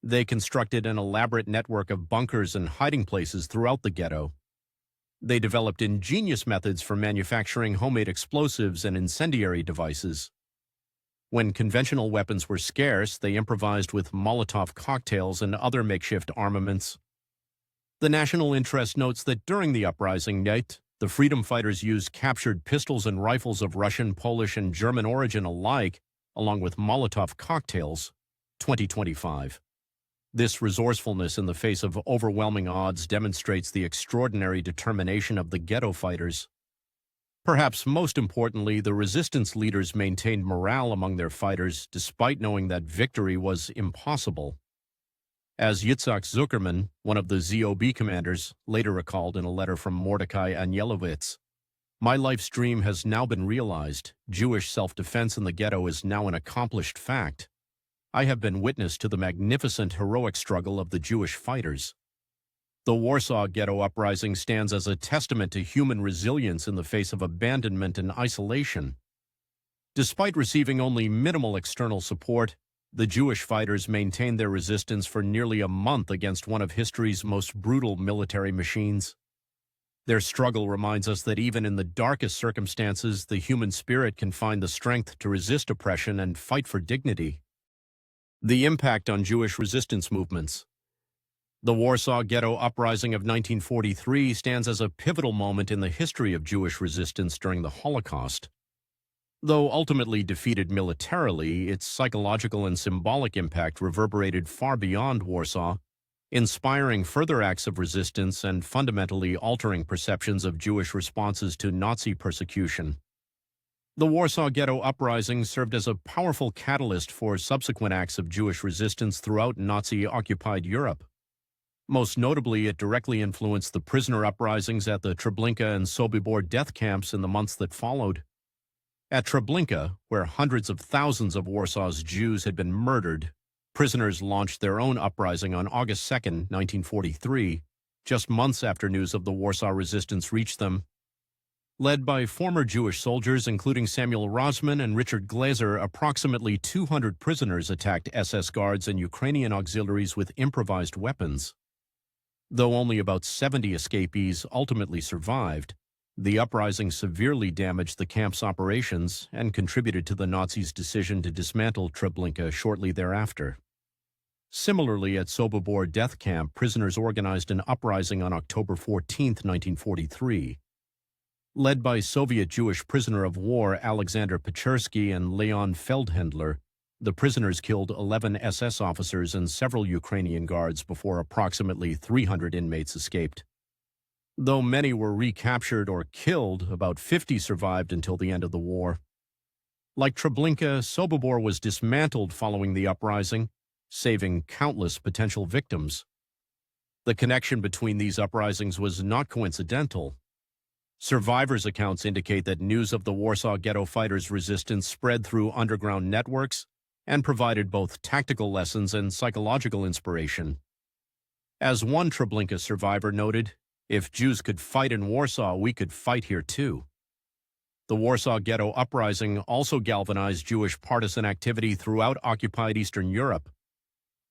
They constructed an elaborate network of bunkers and hiding places throughout the ghetto. They developed ingenious methods for manufacturing homemade explosives and incendiary devices. When conventional weapons were scarce, they improvised with Molotov cocktails and other makeshift armaments. The national interest notes that during the uprising, the freedom fighters used captured pistols and rifles of Russian, Polish, and German origin alike, along with Molotov cocktails, 2025. This resourcefulness in the face of overwhelming odds demonstrates the extraordinary determination of the ghetto fighters. Perhaps most importantly, the resistance leaders maintained morale among their fighters despite knowing that victory was impossible. As Yitzhak Zuckerman, one of the ZOB commanders, later recalled in a letter from Mordecai Anielowitz, "My life's dream has now been realized. Jewish self-defense in the ghetto is now an accomplished fact. I have been witness to the magnificent heroic struggle of the Jewish fighters." The Warsaw Ghetto Uprising stands as a testament to human resilience in the face of abandonment and isolation. Despite receiving only minimal external support, the Jewish fighters maintained their resistance for nearly a month against one of history's most brutal military machines. Their struggle reminds us that even in the darkest circumstances, the human spirit can find the strength to resist oppression and fight for dignity. The impact on Jewish resistance movements. The Warsaw Ghetto Uprising of 1943 stands as a pivotal moment in the history of Jewish resistance during the Holocaust. Though ultimately defeated militarily, its psychological and symbolic impact reverberated far beyond Warsaw, inspiring further acts of resistance and fundamentally altering perceptions of Jewish responses to Nazi persecution. The Warsaw Ghetto Uprising served as a powerful catalyst for subsequent acts of Jewish resistance throughout Nazi-occupied Europe. Most notably, it directly influenced the prisoner uprisings at the Treblinka and Sobibor death camps in the months that followed. At Treblinka, where hundreds of thousands of Warsaw's Jews had been murdered, prisoners launched their own uprising on August 2, 1943, just months after news of the Warsaw resistance reached them. Led by former Jewish soldiers, including Samuel Rosman and Richard Glazer, approximately 200 prisoners attacked SS guards and Ukrainian auxiliaries with improvised weapons. Though only about 70 escapees ultimately survived, the uprising severely damaged the camp's operations and contributed to the Nazis' decision to dismantle Treblinka shortly thereafter. Similarly, at Sobibor death camp, prisoners organized an uprising on October 14, 1943. Led by Soviet Jewish prisoner of war Alexander Pechersky and Leon Feldhendler, The prisoners killed 11 SS officers and several Ukrainian guards before approximately 300 inmates escaped. Though many were recaptured or killed, about 50 survived until the end of the war. Like Treblinka, Sobibor was dismantled following the uprising, saving countless potential victims. The connection between these uprisings was not coincidental. Survivors' accounts indicate that news of the Warsaw Ghetto fighters' resistance spread through underground networks and provided both tactical lessons and psychological inspiration. As one Treblinka survivor noted, "If Jews could fight in Warsaw, we could fight here too." The Warsaw Ghetto Uprising also galvanized Jewish partisan activity throughout occupied Eastern Europe.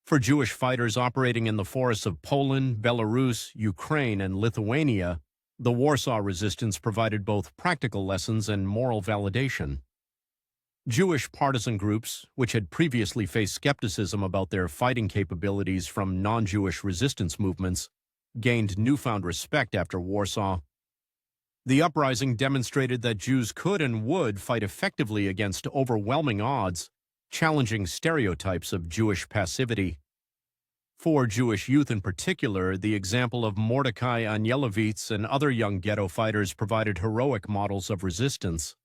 For Jewish fighters operating in the forests of Poland, Belarus, Ukraine, and Lithuania, the Warsaw resistance provided both practical lessons and moral validation. Jewish partisan groups, which had previously faced skepticism about their fighting capabilities from non-Jewish resistance movements, gained newfound respect after Warsaw. The uprising demonstrated that Jews could and would fight effectively against overwhelming odds, challenging stereotypes of Jewish passivity. For Jewish youth in particular, the example of Mordecai Anielewicz and other young ghetto fighters provided heroic models of resistance.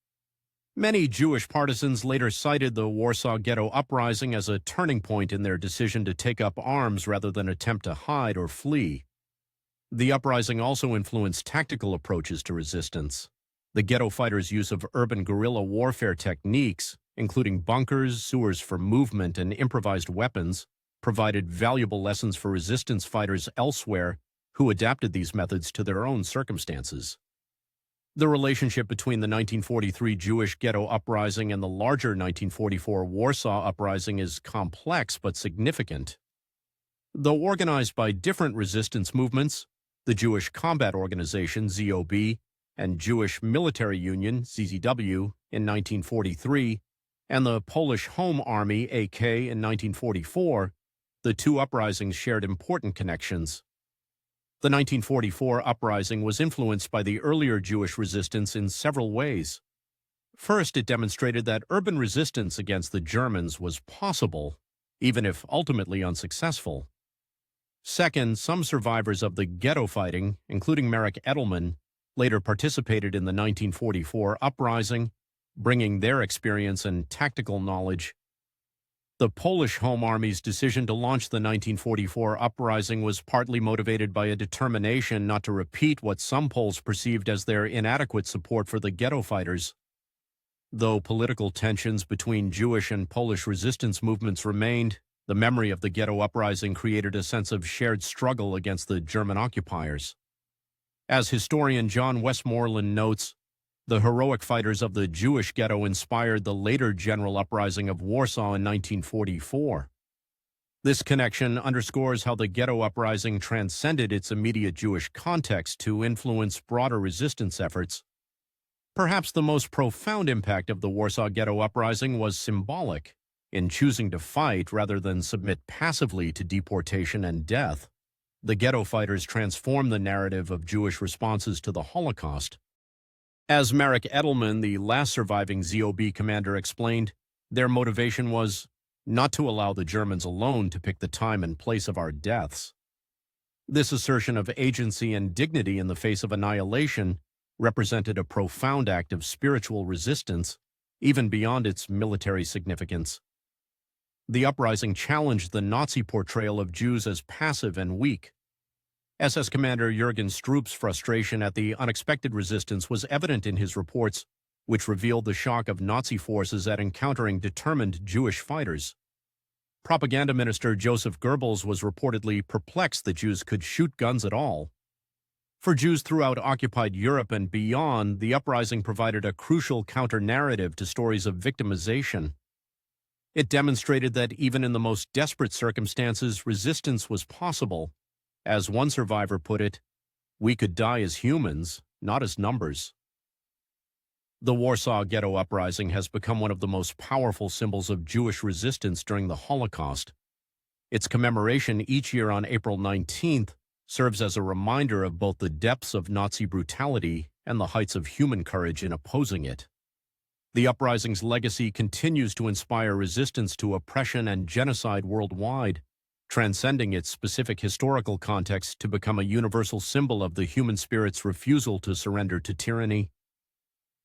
Many Jewish partisans later cited the Warsaw Ghetto Uprising as a turning point in their decision to take up arms rather than attempt to hide or flee. The uprising also influenced tactical approaches to resistance. The ghetto fighters' use of urban guerrilla warfare techniques, including bunkers, sewers for movement, and improvised weapons, provided valuable lessons for resistance fighters elsewhere who adapted these methods to their own circumstances. The relationship between the 1943 Jewish Ghetto Uprising and the larger 1944 Warsaw Uprising is complex but significant. Though organized by different resistance movements, the Jewish Combat Organization, ZOB, and Jewish Military Union, ZZW, in 1943, and the Polish Home Army, AK, in 1944, the two uprisings shared important connections. The 1944 uprising was influenced by the earlier Jewish resistance in several ways. First, it demonstrated that urban resistance against the Germans was possible, even if ultimately unsuccessful. Second, some survivors of the ghetto fighting, including Marek Edelman, later participated in the 1944 uprising, bringing their experience and tactical knowledge. The Polish Home Army's decision to launch the 1944 uprising was partly motivated by a determination not to repeat what some Poles perceived as their inadequate support for the ghetto fighters. Though political tensions between Jewish and Polish resistance movements remained, the memory of the ghetto uprising created a sense of shared struggle against the German occupiers. As historian John Westmoreland notes, the heroic fighters of the Jewish ghetto inspired the later general uprising of Warsaw in 1944. This connection underscores how the ghetto uprising transcended its immediate Jewish context to influence broader resistance efforts. Perhaps the most profound impact of the Warsaw Ghetto Uprising was symbolic, in choosing to fight rather than submit passively to deportation and death. The ghetto fighters transformed the narrative of Jewish responses to the Holocaust. As Marek Edelman, the last surviving ZOB commander, explained, their motivation was not to allow the Germans alone to pick the time and place of our deaths. This assertion of agency and dignity in the face of annihilation represented a profound act of spiritual resistance, even beyond its military significance. The uprising challenged the Nazi portrayal of Jews as passive and weak. SS Commander Jürgen Stroop's frustration at the unexpected resistance was evident in his reports, which revealed the shock of Nazi forces at encountering determined Jewish fighters. Propaganda Minister Joseph Goebbels was reportedly perplexed that Jews could shoot guns at all. For Jews throughout occupied Europe and beyond, the uprising provided a crucial counter-narrative to stories of victimization. It demonstrated that even in the most desperate circumstances, resistance was possible. As one survivor put it, "We could die as humans, not as numbers." The Warsaw Ghetto Uprising has become one of the most powerful symbols of Jewish resistance during the Holocaust. Its commemoration each year on April 19th serves as a reminder of both the depths of Nazi brutality and the heights of human courage in opposing it. The uprising's legacy continues to inspire resistance to oppression and genocide worldwide, transcending its specific historical context to become a universal symbol of the human spirit's refusal to surrender to tyranny.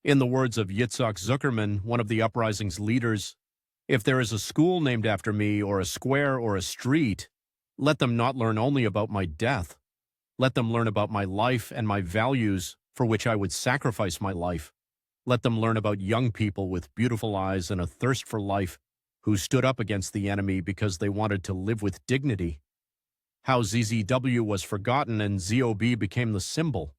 In the words of Yitzhak Zuckerman, one of the uprising's leaders, "If there is a school named after me, or a square or a street, let them not learn only about my death. Let them learn about my life and my values, for which I would sacrifice my life. Let them learn about young people with beautiful eyes and a thirst for life, who stood up against the enemy because they wanted to live with dignity." How ZZW was forgotten and ZOB became the symbol.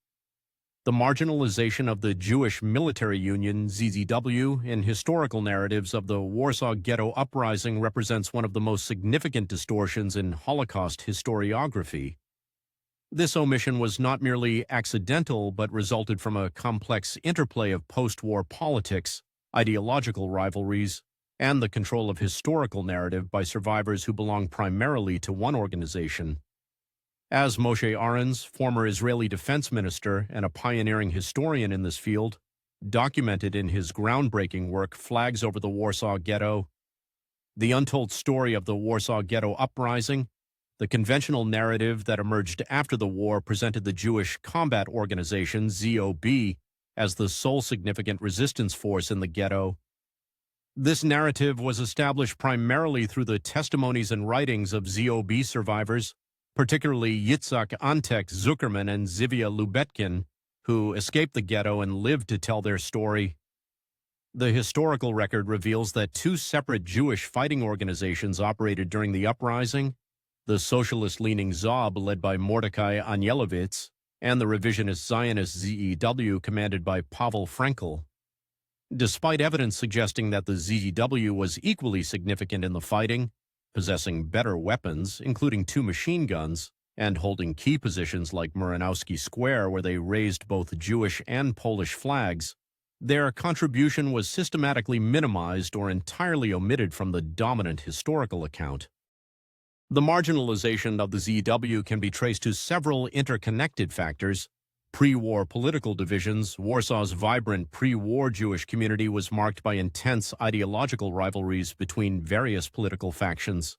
The marginalization of the Jewish military union, ZZW, in historical narratives of the Warsaw Ghetto Uprising represents one of the most significant distortions in Holocaust historiography. This omission was not merely accidental, but resulted from a complex interplay of post-war politics, ideological rivalries, and the control of historical narrative by survivors who belong primarily to one organization. As Moshe Ahrens, former Israeli defense minister and a pioneering historian in this field, documented in his groundbreaking work Flags Over the Warsaw Ghetto, the untold story of the Warsaw Ghetto Uprising, the conventional narrative that emerged after the war presented the Jewish Combat Organization, ZOB, as the sole significant resistance force in the ghetto. This narrative was established primarily through the testimonies and writings of ZOB survivors, particularly Yitzhak Antek Zuckerman and Zivia Lubetkin, who escaped the ghetto and lived to tell their story. The historical record reveals that two separate Jewish fighting organizations operated during the uprising: the socialist-leaning ZOB led by Mordecai Anielewicz, and the revisionist Zionist ZEW commanded by Pavel Frankel. Despite evidence suggesting that the ZEW was equally significant in the fighting, possessing better weapons, including 2 machine guns, and holding key positions like Muranowski Square where they raised both Jewish and Polish flags, their contribution was systematically minimized or entirely omitted from the dominant historical account. The marginalization of the ZEW can be traced to several interconnected factors. Pre-war political divisions. Warsaw's vibrant pre-war Jewish community was marked by intense ideological rivalries between various political factions.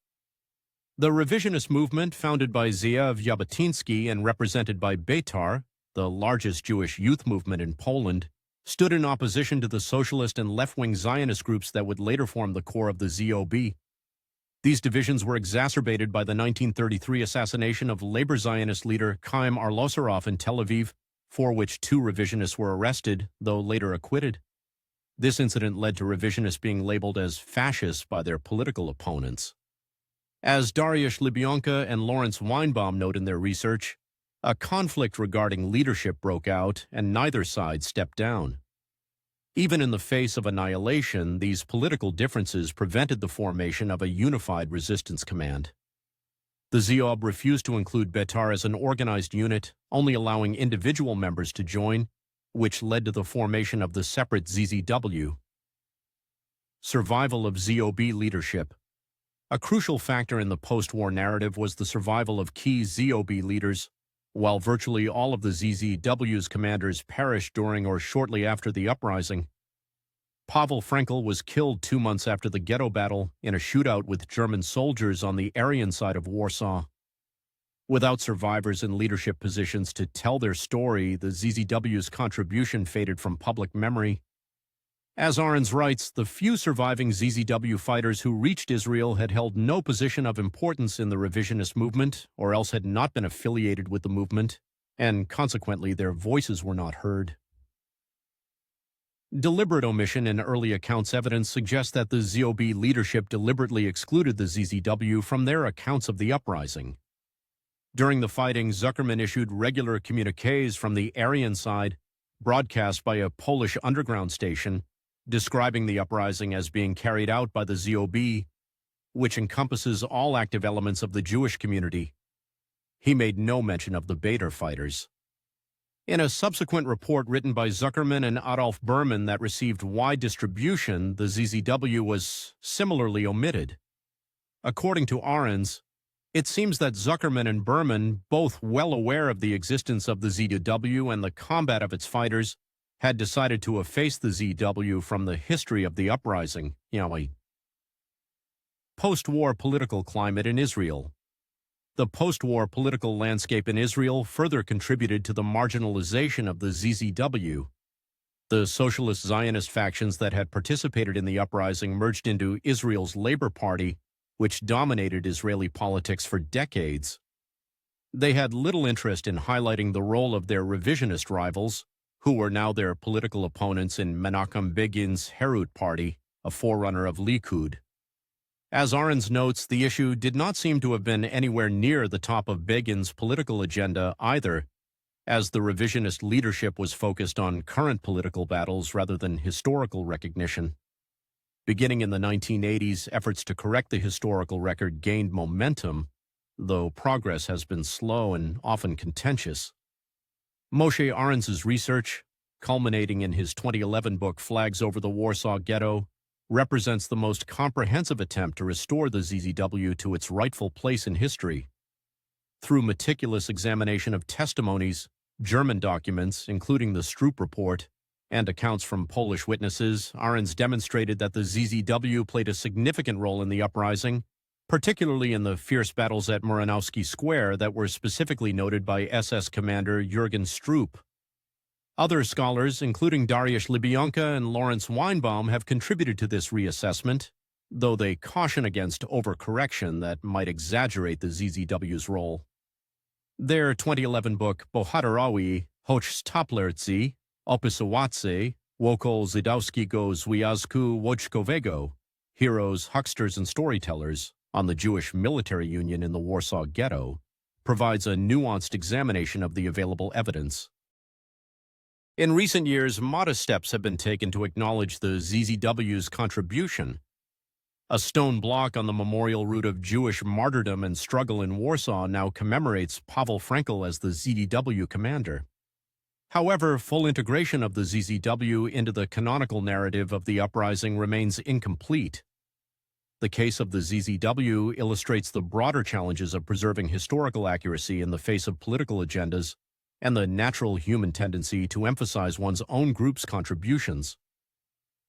The revisionist movement, founded by Zeev Jabotinsky and represented by Beitar, the largest Jewish youth movement in Poland, stood in opposition to the socialist and left-wing Zionist groups that would later form the core of the ZOB. These divisions were exacerbated by the 1933 assassination of labor Zionist leader Chaim Arlosoroff in Tel Aviv, for which 2 revisionists were arrested, though later acquitted. This incident led to revisionists being labeled as fascists by their political opponents. As Dariusz Libionka and Lawrence Weinbaum note in their research, a conflict regarding leadership broke out and neither side stepped down. Even in the face of annihilation, these political differences prevented the formation of a unified resistance command. The ZOB refused to include Beitar as an organized unit, only allowing individual members to join, which led to the formation of the separate ZZW. Survival of ZOB leadership. A crucial factor in the post-war narrative was the survival of key ZOB leaders. While virtually all of the ZZW's commanders perished during or shortly after the uprising, Pavel Frankel was killed 2 months after the ghetto battle in a shootout with German soldiers on the Aryan side of Warsaw. Without survivors in leadership positions to tell their story, the ZZW's contribution faded from public memory. As Ahrens writes, the few surviving ZZW fighters who reached Israel had held no position of importance in the revisionist movement, or else had not been affiliated with the movement, and consequently their voices were not heard. Deliberate omission in early accounts evidence suggests that the ZOB leadership deliberately excluded the ZZW from their accounts of the uprising. During the fighting, Zuckerman issued regular communiques from the Aryan side, broadcast by a Polish underground station, describing the uprising as being carried out by the ZOB, which encompasses all active elements of the Jewish community. He made no mention of the Beitar fighters. In a subsequent report written by Zuckerman and Adolf Berman that received wide distribution, the ZZW was similarly omitted. According to Ahrens, it seems that Zuckerman and Berman, both well aware of the existence of the ZZW and the combat of its fighters, had decided to efface the ZW from the history of the uprising. Post-war political climate in Israel. The post-war political landscape in Israel further contributed to the marginalization of the ZZW. The socialist Zionist factions that had participated in the uprising merged into Israel's Labor Party, which dominated Israeli politics for decades. They had little interest in highlighting the role of their revisionist rivals, who were now their political opponents in Menachem Begin's Herut Party, a forerunner of Likud. As Ahrens notes, the issue did not seem to have been anywhere near the top of Begin's political agenda either, as the revisionist leadership was focused on current political battles rather than historical recognition. Beginning in the 1980s, efforts to correct the historical record gained momentum, though progress has been slow and often contentious. Moshe Ahrens's research, culminating in his 2011 book Flags Over the Warsaw Ghetto, represents the most comprehensive attempt to restore the ZZW to its rightful place in history. Through meticulous examination of testimonies, German documents, including the Stroop Report, and accounts from Polish witnesses, Ahrens demonstrated that the ZZW played a significant role in the uprising, particularly in the fierce battles at Muranowski Square that were specifically noted by SS Commander Jürgen Stroop. Other scholars, including Dariusz Libionka and Lawrence Weinbaum, have contributed to this reassessment, though they caution against overcorrection that might exaggerate the ZZW's role. Their 2011 book, Bohaterowie, Choć Staplercy, Opisowatcy, Wokół Żydowskiego Związku Wojskowego, Heroes, Hucksters, and Storytellers, on the Jewish military union in the Warsaw Ghetto, provides a nuanced examination of the available evidence. In recent years, modest steps have been taken to acknowledge the ZZW's contribution. A stone block on the memorial route of Jewish martyrdom and struggle in Warsaw now commemorates Pavel Frankel as the ZZW commander. However, full integration of the ZZW into the canonical narrative of the uprising remains incomplete. The case of the ZZW illustrates the broader challenges of preserving historical accuracy in the face of political agendas and the natural human tendency to emphasize one's own group's contributions.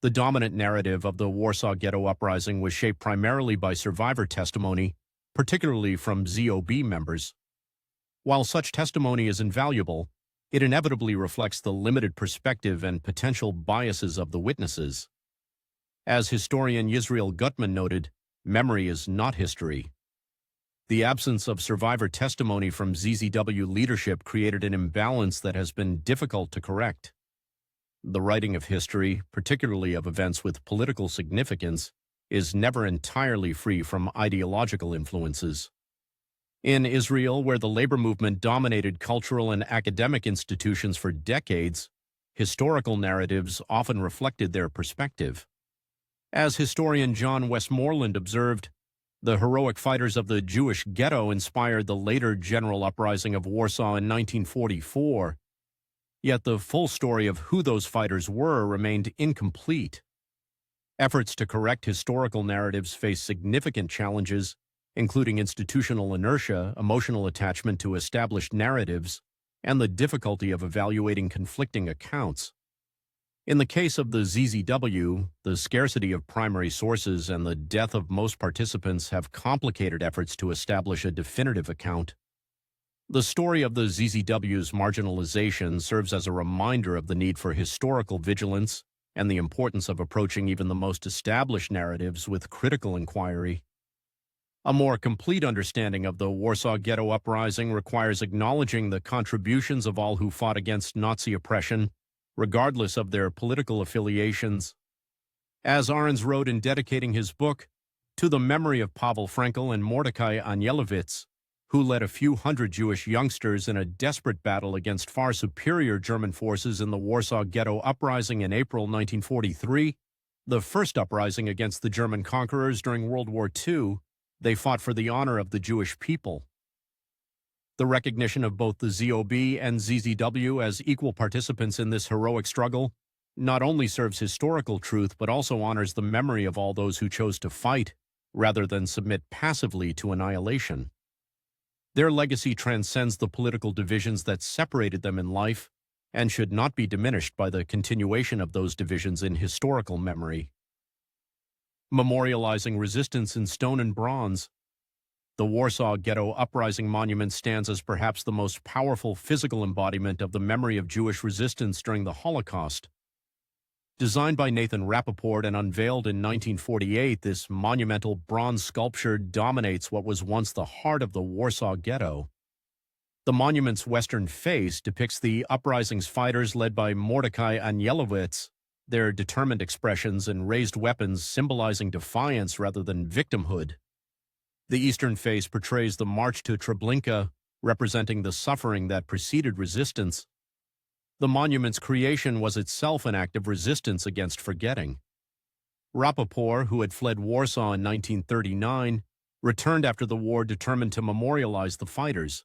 The dominant narrative of the Warsaw Ghetto Uprising was shaped primarily by survivor testimony, particularly from ZOB members. While such testimony is invaluable, it inevitably reflects the limited perspective and potential biases of the witnesses. As historian Yisrael Gutman noted, memory is not history. The absence of survivor testimony from ZZW leadership created an imbalance that has been difficult to correct. The writing of history, particularly of events with political significance, is never entirely free from ideological influences. In Israel, where the labor movement dominated cultural and academic institutions for decades, historical narratives often reflected their perspective. As historian John Westmoreland observed, the heroic fighters of the Jewish ghetto inspired the later general uprising of Warsaw in 1944, yet the full story of who those fighters were remained incomplete. Efforts to correct historical narratives face significant challenges, including institutional inertia, emotional attachment to established narratives, and the difficulty of evaluating conflicting accounts. In the case of the ZZW, the scarcity of primary sources and the death of most participants have complicated efforts to establish a definitive account. The story of the ZZW's marginalization serves as a reminder of the need for historical vigilance and the importance of approaching even the most established narratives with critical inquiry. A more complete understanding of the Warsaw Ghetto Uprising requires acknowledging the contributions of all who fought against Nazi oppression, regardless of their political affiliations. As Ahrens wrote in dedicating his book, to the memory of Pavel Frankel and Mordecai Anielewicz, who led a few hundred Jewish youngsters in a desperate battle against far superior German forces in the Warsaw Ghetto Uprising in April 1943, the first uprising against the German conquerors during World War II, they fought for the honor of the Jewish people. The recognition of both the ZOB and ZZW as equal participants in this heroic struggle not only serves historical truth but also honors the memory of all those who chose to fight rather than submit passively to annihilation. Their legacy transcends the political divisions that separated them in life and should not be diminished by the continuation of those divisions in historical memory. Memorializing resistance in stone and bronze, the Warsaw Ghetto Uprising Monument stands as perhaps the most powerful physical embodiment of the memory of Jewish resistance during the Holocaust. Designed by Nathan Rappaport and unveiled in 1948, this monumental bronze sculpture dominates what was once the heart of the Warsaw Ghetto. The monument's western face depicts the uprising's fighters led by Mordecai Anielewicz, their determined expressions and raised weapons symbolizing defiance rather than victimhood. The eastern face portrays the march to Treblinka, representing the suffering that preceded resistance. The monument's creation was itself an act of resistance against forgetting. Rappaport, who had fled Warsaw in 1939, returned after the war determined to memorialize the fighters.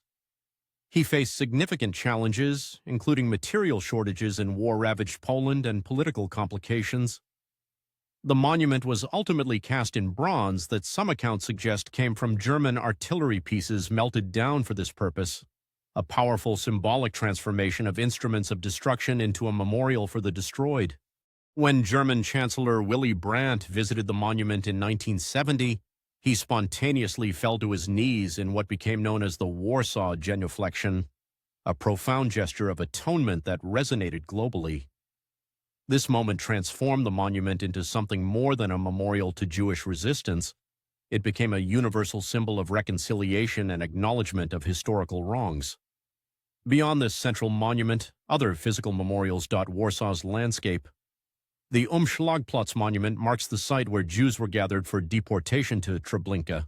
He faced significant challenges, including material shortages in war-ravaged Poland and political complications. The monument was ultimately cast in bronze that some accounts suggest came from German artillery pieces melted down for this purpose, a powerful symbolic transformation of instruments of destruction into a memorial for the destroyed. When German Chancellor Willy Brandt visited the monument in 1970, he spontaneously fell to his knees in what became known as the Warsaw genuflection, a profound gesture of atonement that resonated globally. This moment transformed the monument into something more than a memorial to Jewish resistance. It became a universal symbol of reconciliation and acknowledgement of historical wrongs. Beyond this central monument, other physical memorials dot Warsaw's landscape. The Umschlagplatz monument marks the site where Jews were gathered for deportation to Treblinka.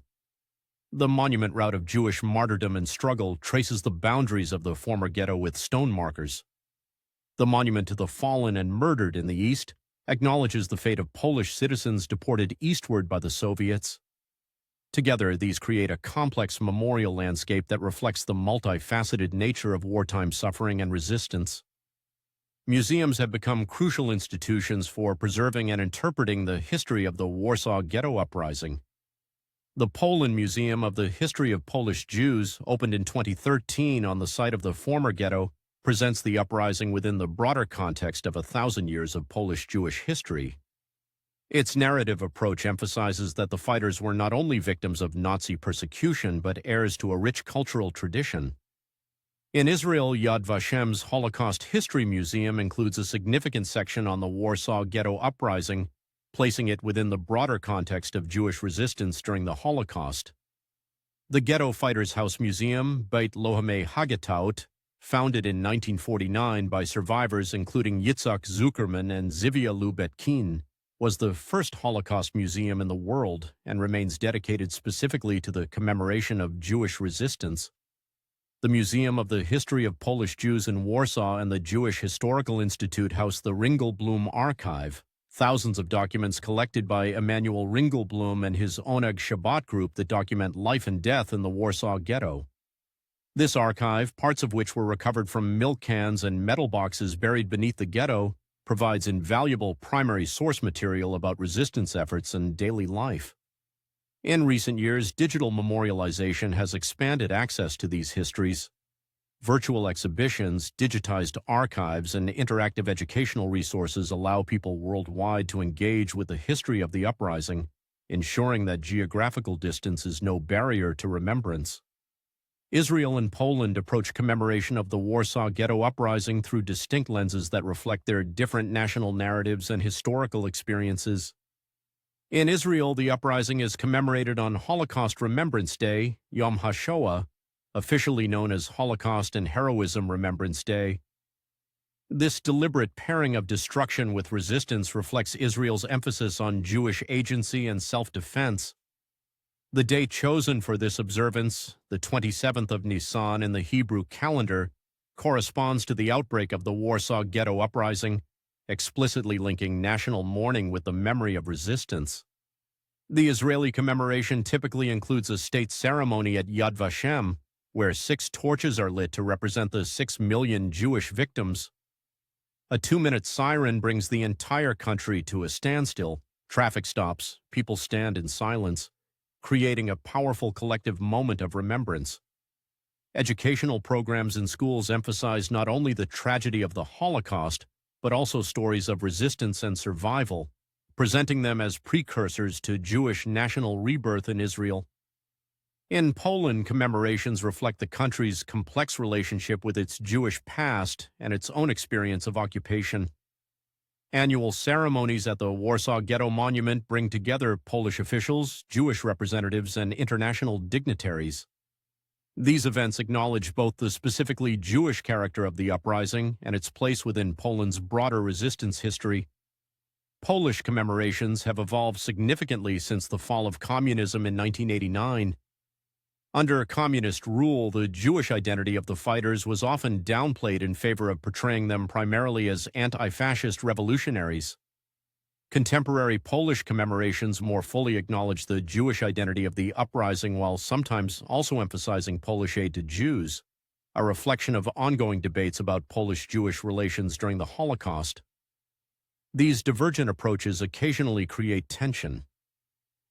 The monument route of Jewish martyrdom and struggle traces the boundaries of the former ghetto with stone markers. The monument to the fallen and murdered in the East acknowledges the fate of Polish citizens deported eastward by the Soviets. Together, these create a complex memorial landscape that reflects the multifaceted nature of wartime suffering and resistance. Museums have become crucial institutions for preserving and interpreting the history of the Warsaw Ghetto Uprising. The Poland Museum of the History of Polish Jews, opened in 2013 on the site of the former ghetto, presents the uprising within the broader context of 1,000 years of Polish Jewish history. Its narrative approach emphasizes that the fighters were not only victims of Nazi persecution but heirs to a rich cultural tradition. In Israel, Yad Vashem's Holocaust History Museum includes a significant section on the Warsaw Ghetto Uprising, placing it within the broader context of Jewish resistance during the Holocaust. The Ghetto Fighters House Museum, Beit Lohemei Hagetaut, founded in 1949 by survivors including Yitzhak Zuckerman and Zivia Lubetkin, was the first Holocaust museum in the world and remains dedicated specifically to the commemoration of Jewish resistance. The Museum of the History of Polish Jews in Warsaw and the Jewish Historical Institute house the Ringelblum Archive, thousands of documents collected by Emanuel Ringelblum and his Oneg Shabbat group that document life and death in the Warsaw Ghetto. This archive, parts of which were recovered from milk cans and metal boxes buried beneath the ghetto, provides invaluable primary source material about resistance efforts and daily life. In recent years, digital memorialization has expanded access to these histories. Virtual exhibitions, digitized archives, and interactive educational resources allow people worldwide to engage with the history of the uprising, ensuring that geographical distance is no barrier to remembrance. Israel and Poland approach commemoration of the Warsaw Ghetto Uprising through distinct lenses that reflect their different national narratives and historical experiences. In Israel, the uprising is commemorated on Holocaust Remembrance Day, Yom HaShoah, officially known as Holocaust and Heroism Remembrance Day. This deliberate pairing of destruction with resistance reflects Israel's emphasis on Jewish agency and self-defense. The date chosen for this observance, the 27th of Nisan in the Hebrew calendar, corresponds to the outbreak of the Warsaw Ghetto Uprising, explicitly linking national mourning with the memory of resistance. The Israeli commemoration typically includes a state ceremony at Yad Vashem, where 6 torches are lit to represent the 6 million Jewish victims. A 2-minute siren brings the entire country to a standstill. Traffic stops, people stand in silence, creating a powerful collective moment of remembrance. Educational programs in schools emphasize not only the tragedy of the Holocaust, but also stories of resistance and survival, presenting them as precursors to Jewish national rebirth in Israel. In Poland, commemorations reflect the country's complex relationship with its Jewish past and its own experience of occupation. Annual ceremonies at the Warsaw Ghetto Monument bring together Polish officials, Jewish representatives, and international dignitaries. These events acknowledge both the specifically Jewish character of the uprising and its place within Poland's broader resistance history. Polish commemorations have evolved significantly since the fall of communism in 1989. Under communist rule, the Jewish identity of the fighters was often downplayed in favor of portraying them primarily as anti-fascist revolutionaries. Contemporary Polish commemorations more fully acknowledge the Jewish identity of the uprising while sometimes also emphasizing Polish aid to Jews, a reflection of ongoing debates about Polish-Jewish relations during the Holocaust. These divergent approaches occasionally create tension.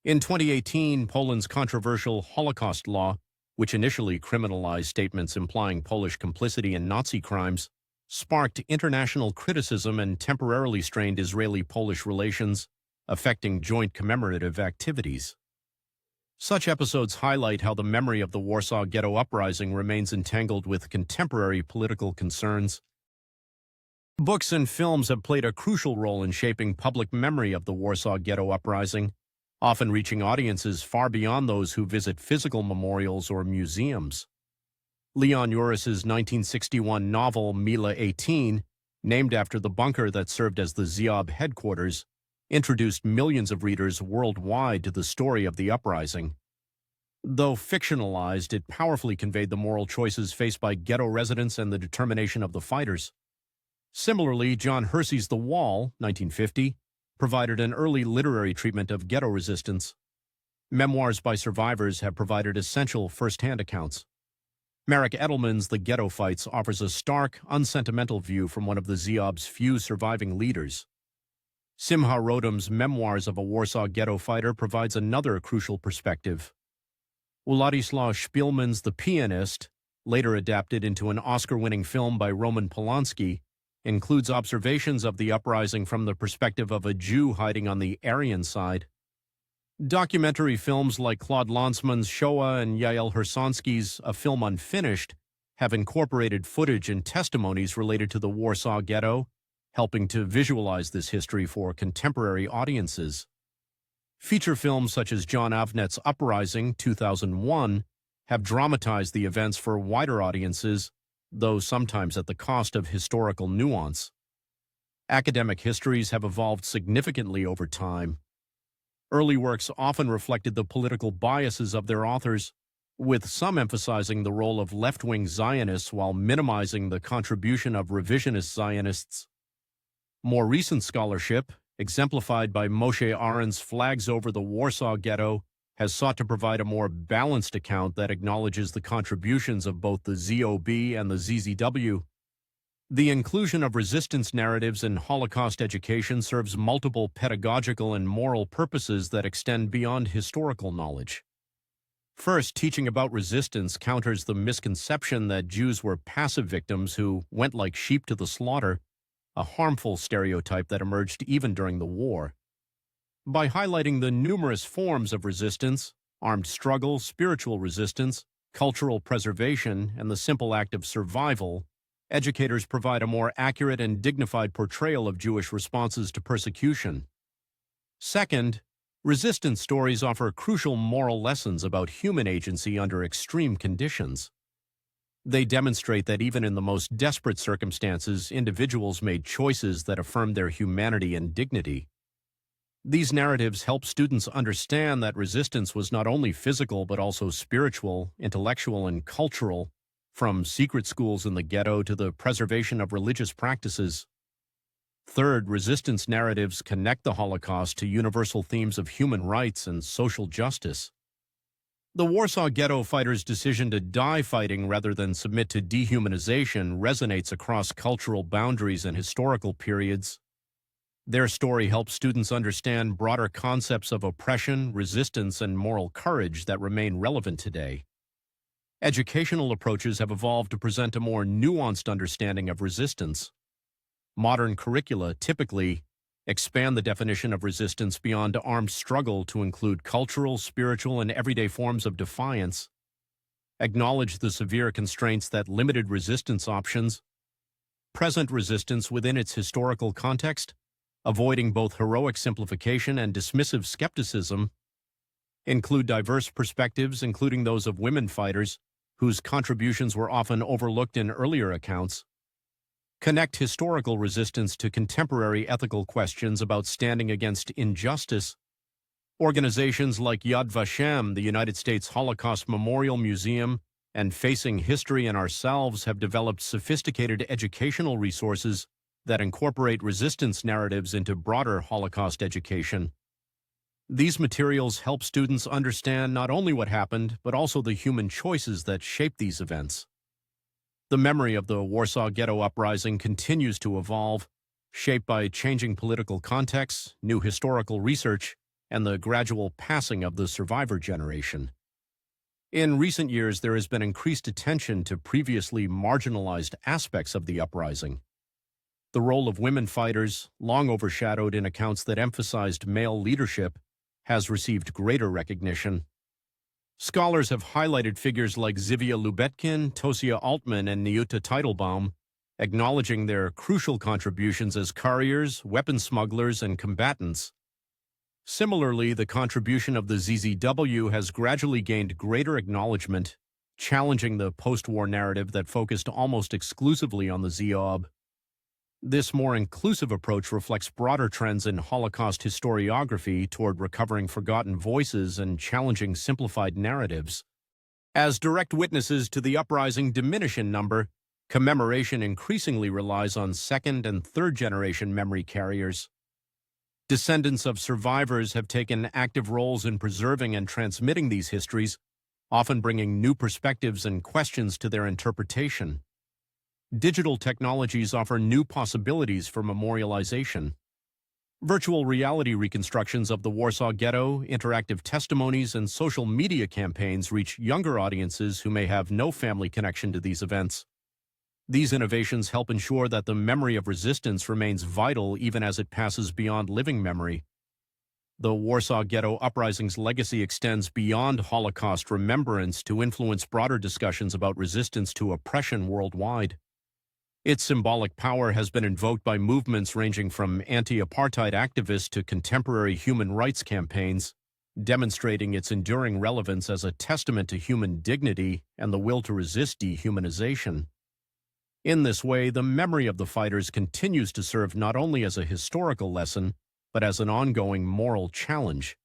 In 2018, Poland's controversial Holocaust law, which initially criminalized statements implying Polish complicity in Nazi crimes, sparked international criticism and temporarily strained Israeli-Polish relations, affecting joint commemorative activities. Such episodes highlight how the memory of the Warsaw Ghetto Uprising remains entangled with contemporary political concerns. Books and films have played a crucial role in shaping public memory of the Warsaw Ghetto Uprising, often reaching audiences far beyond those who visit physical memorials or museums. Leon Uris's 1961 novel Mila 18, named after the bunker that served as the Ziob headquarters, introduced millions of readers worldwide to the story of the uprising. Though fictionalized, it powerfully conveyed the moral choices faced by ghetto residents and the determination of the fighters. Similarly, John Hersey's The Wall, 1950, provided an early literary treatment of ghetto resistance. Memoirs by survivors have provided essential first-hand accounts. Marek Edelman's The Ghetto Fights offers a stark, unsentimental view from one of the Ziob's few surviving leaders. Simha Rodham's Memoirs of a Warsaw Ghetto Fighter provides another crucial perspective. Władysław Szpilman's The Pianist, later adapted into an Oscar-winning film by Roman Polanski, includes observations of the uprising from the perspective of a Jew hiding on the Aryan side. Documentary films like Claude Lanzmann's Shoah and Yael Hersonsky's A Film Unfinished have incorporated footage and testimonies related to the Warsaw Ghetto, helping to visualize this history for contemporary audiences. Feature films such as John Avnet's Uprising, 2001, have dramatized the events for wider audiences, though sometimes at the cost of historical nuance. Academic histories have evolved significantly over time. Early works often reflected the political biases of their authors, with some emphasizing the role of left-wing Zionists while minimizing the contribution of revisionist Zionists. More recent scholarship, exemplified by Moshe Aharon's Flags Over the Warsaw Ghetto, has sought to provide a more balanced account that acknowledges the contributions of both the ZOB and the ZZW. The inclusion of resistance narratives in Holocaust education serves multiple pedagogical and moral purposes that extend beyond historical knowledge. First, teaching about resistance counters the misconception that Jews were passive victims who went like sheep to the slaughter, a harmful stereotype that emerged even during the war. By highlighting the numerous forms of resistance, armed struggle, spiritual resistance, cultural preservation, and the simple act of survival, educators provide a more accurate and dignified portrayal of Jewish responses to persecution. Second, resistance stories offer crucial moral lessons about human agency under extreme conditions. They demonstrate that even in the most desperate circumstances, individuals made choices that affirmed their humanity and dignity. These narratives help students understand that resistance was not only physical but also spiritual, intellectual, and cultural, from secret schools in the ghetto to the preservation of religious practices. Third, resistance narratives connect the Holocaust to universal themes of human rights and social justice. The Warsaw Ghetto fighters' decision to die fighting rather than submit to dehumanization resonates across cultural boundaries and historical periods. Their story helps students understand broader concepts of oppression, resistance, and moral courage that remain relevant today. Educational approaches have evolved to present a more nuanced understanding of resistance. Modern curricula typically expand the definition of resistance beyond armed struggle to include cultural, spiritual, and everyday forms of defiance, acknowledge the severe constraints that limited resistance options, present resistance within its historical context, avoiding both heroic simplification and dismissive skepticism, include diverse perspectives, including those of women fighters, whose contributions were often overlooked in earlier accounts, connect historical resistance to contemporary ethical questions about standing against injustice. Organizations like Yad Vashem, the United States Holocaust Memorial Museum, and Facing History and Ourselves have developed sophisticated educational resources that incorporate resistance narratives into broader Holocaust education. These materials help students understand not only what happened, but also the human choices that shape these events. The memory of the Warsaw Ghetto Uprising continues to evolve, shaped by changing political contexts, new historical research, and the gradual passing of the survivor generation. In recent years, there has been increased attention to previously marginalized aspects of the uprising. The role of women fighters, long overshadowed in accounts that emphasized male leadership, has received greater recognition. Scholars have highlighted figures like Zivia Lubetkin, Tosia Altman, and Nyuta Teitelbaum, acknowledging their crucial contributions as couriers, weapon smugglers, and combatants. Similarly, the contribution of the ZZW has gradually gained greater acknowledgement, challenging the post-war narrative that focused almost exclusively on the ZOB. This more inclusive approach reflects broader trends in Holocaust historiography toward recovering forgotten voices and challenging simplified narratives. As direct witnesses to the uprising diminish in number, commemoration increasingly relies on second- and third-generation memory carriers. Descendants of survivors have taken active roles in preserving and transmitting these histories, often bringing new perspectives and questions to their interpretation. Digital technologies offer new possibilities for memorialization. Virtual reality reconstructions of the Warsaw Ghetto, interactive testimonies, and social media campaigns reach younger audiences who may have no family connection to these events. These innovations help ensure that the memory of resistance remains vital even as it passes beyond living memory. The Warsaw Ghetto Uprising's legacy extends beyond Holocaust remembrance to influence broader discussions about resistance to oppression worldwide. Its symbolic power has been invoked by movements ranging from anti-apartheid activists to contemporary human rights campaigns, demonstrating its enduring relevance as a testament to human dignity and the will to resist dehumanization. In this way, the memory of the fighters continues to serve not only as a historical lesson, but as an ongoing moral challenge,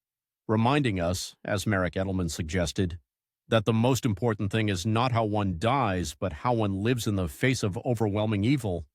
reminding us, as Merrick Edelman suggested, that the most important thing is not how one dies, but how one lives in the face of overwhelming evil.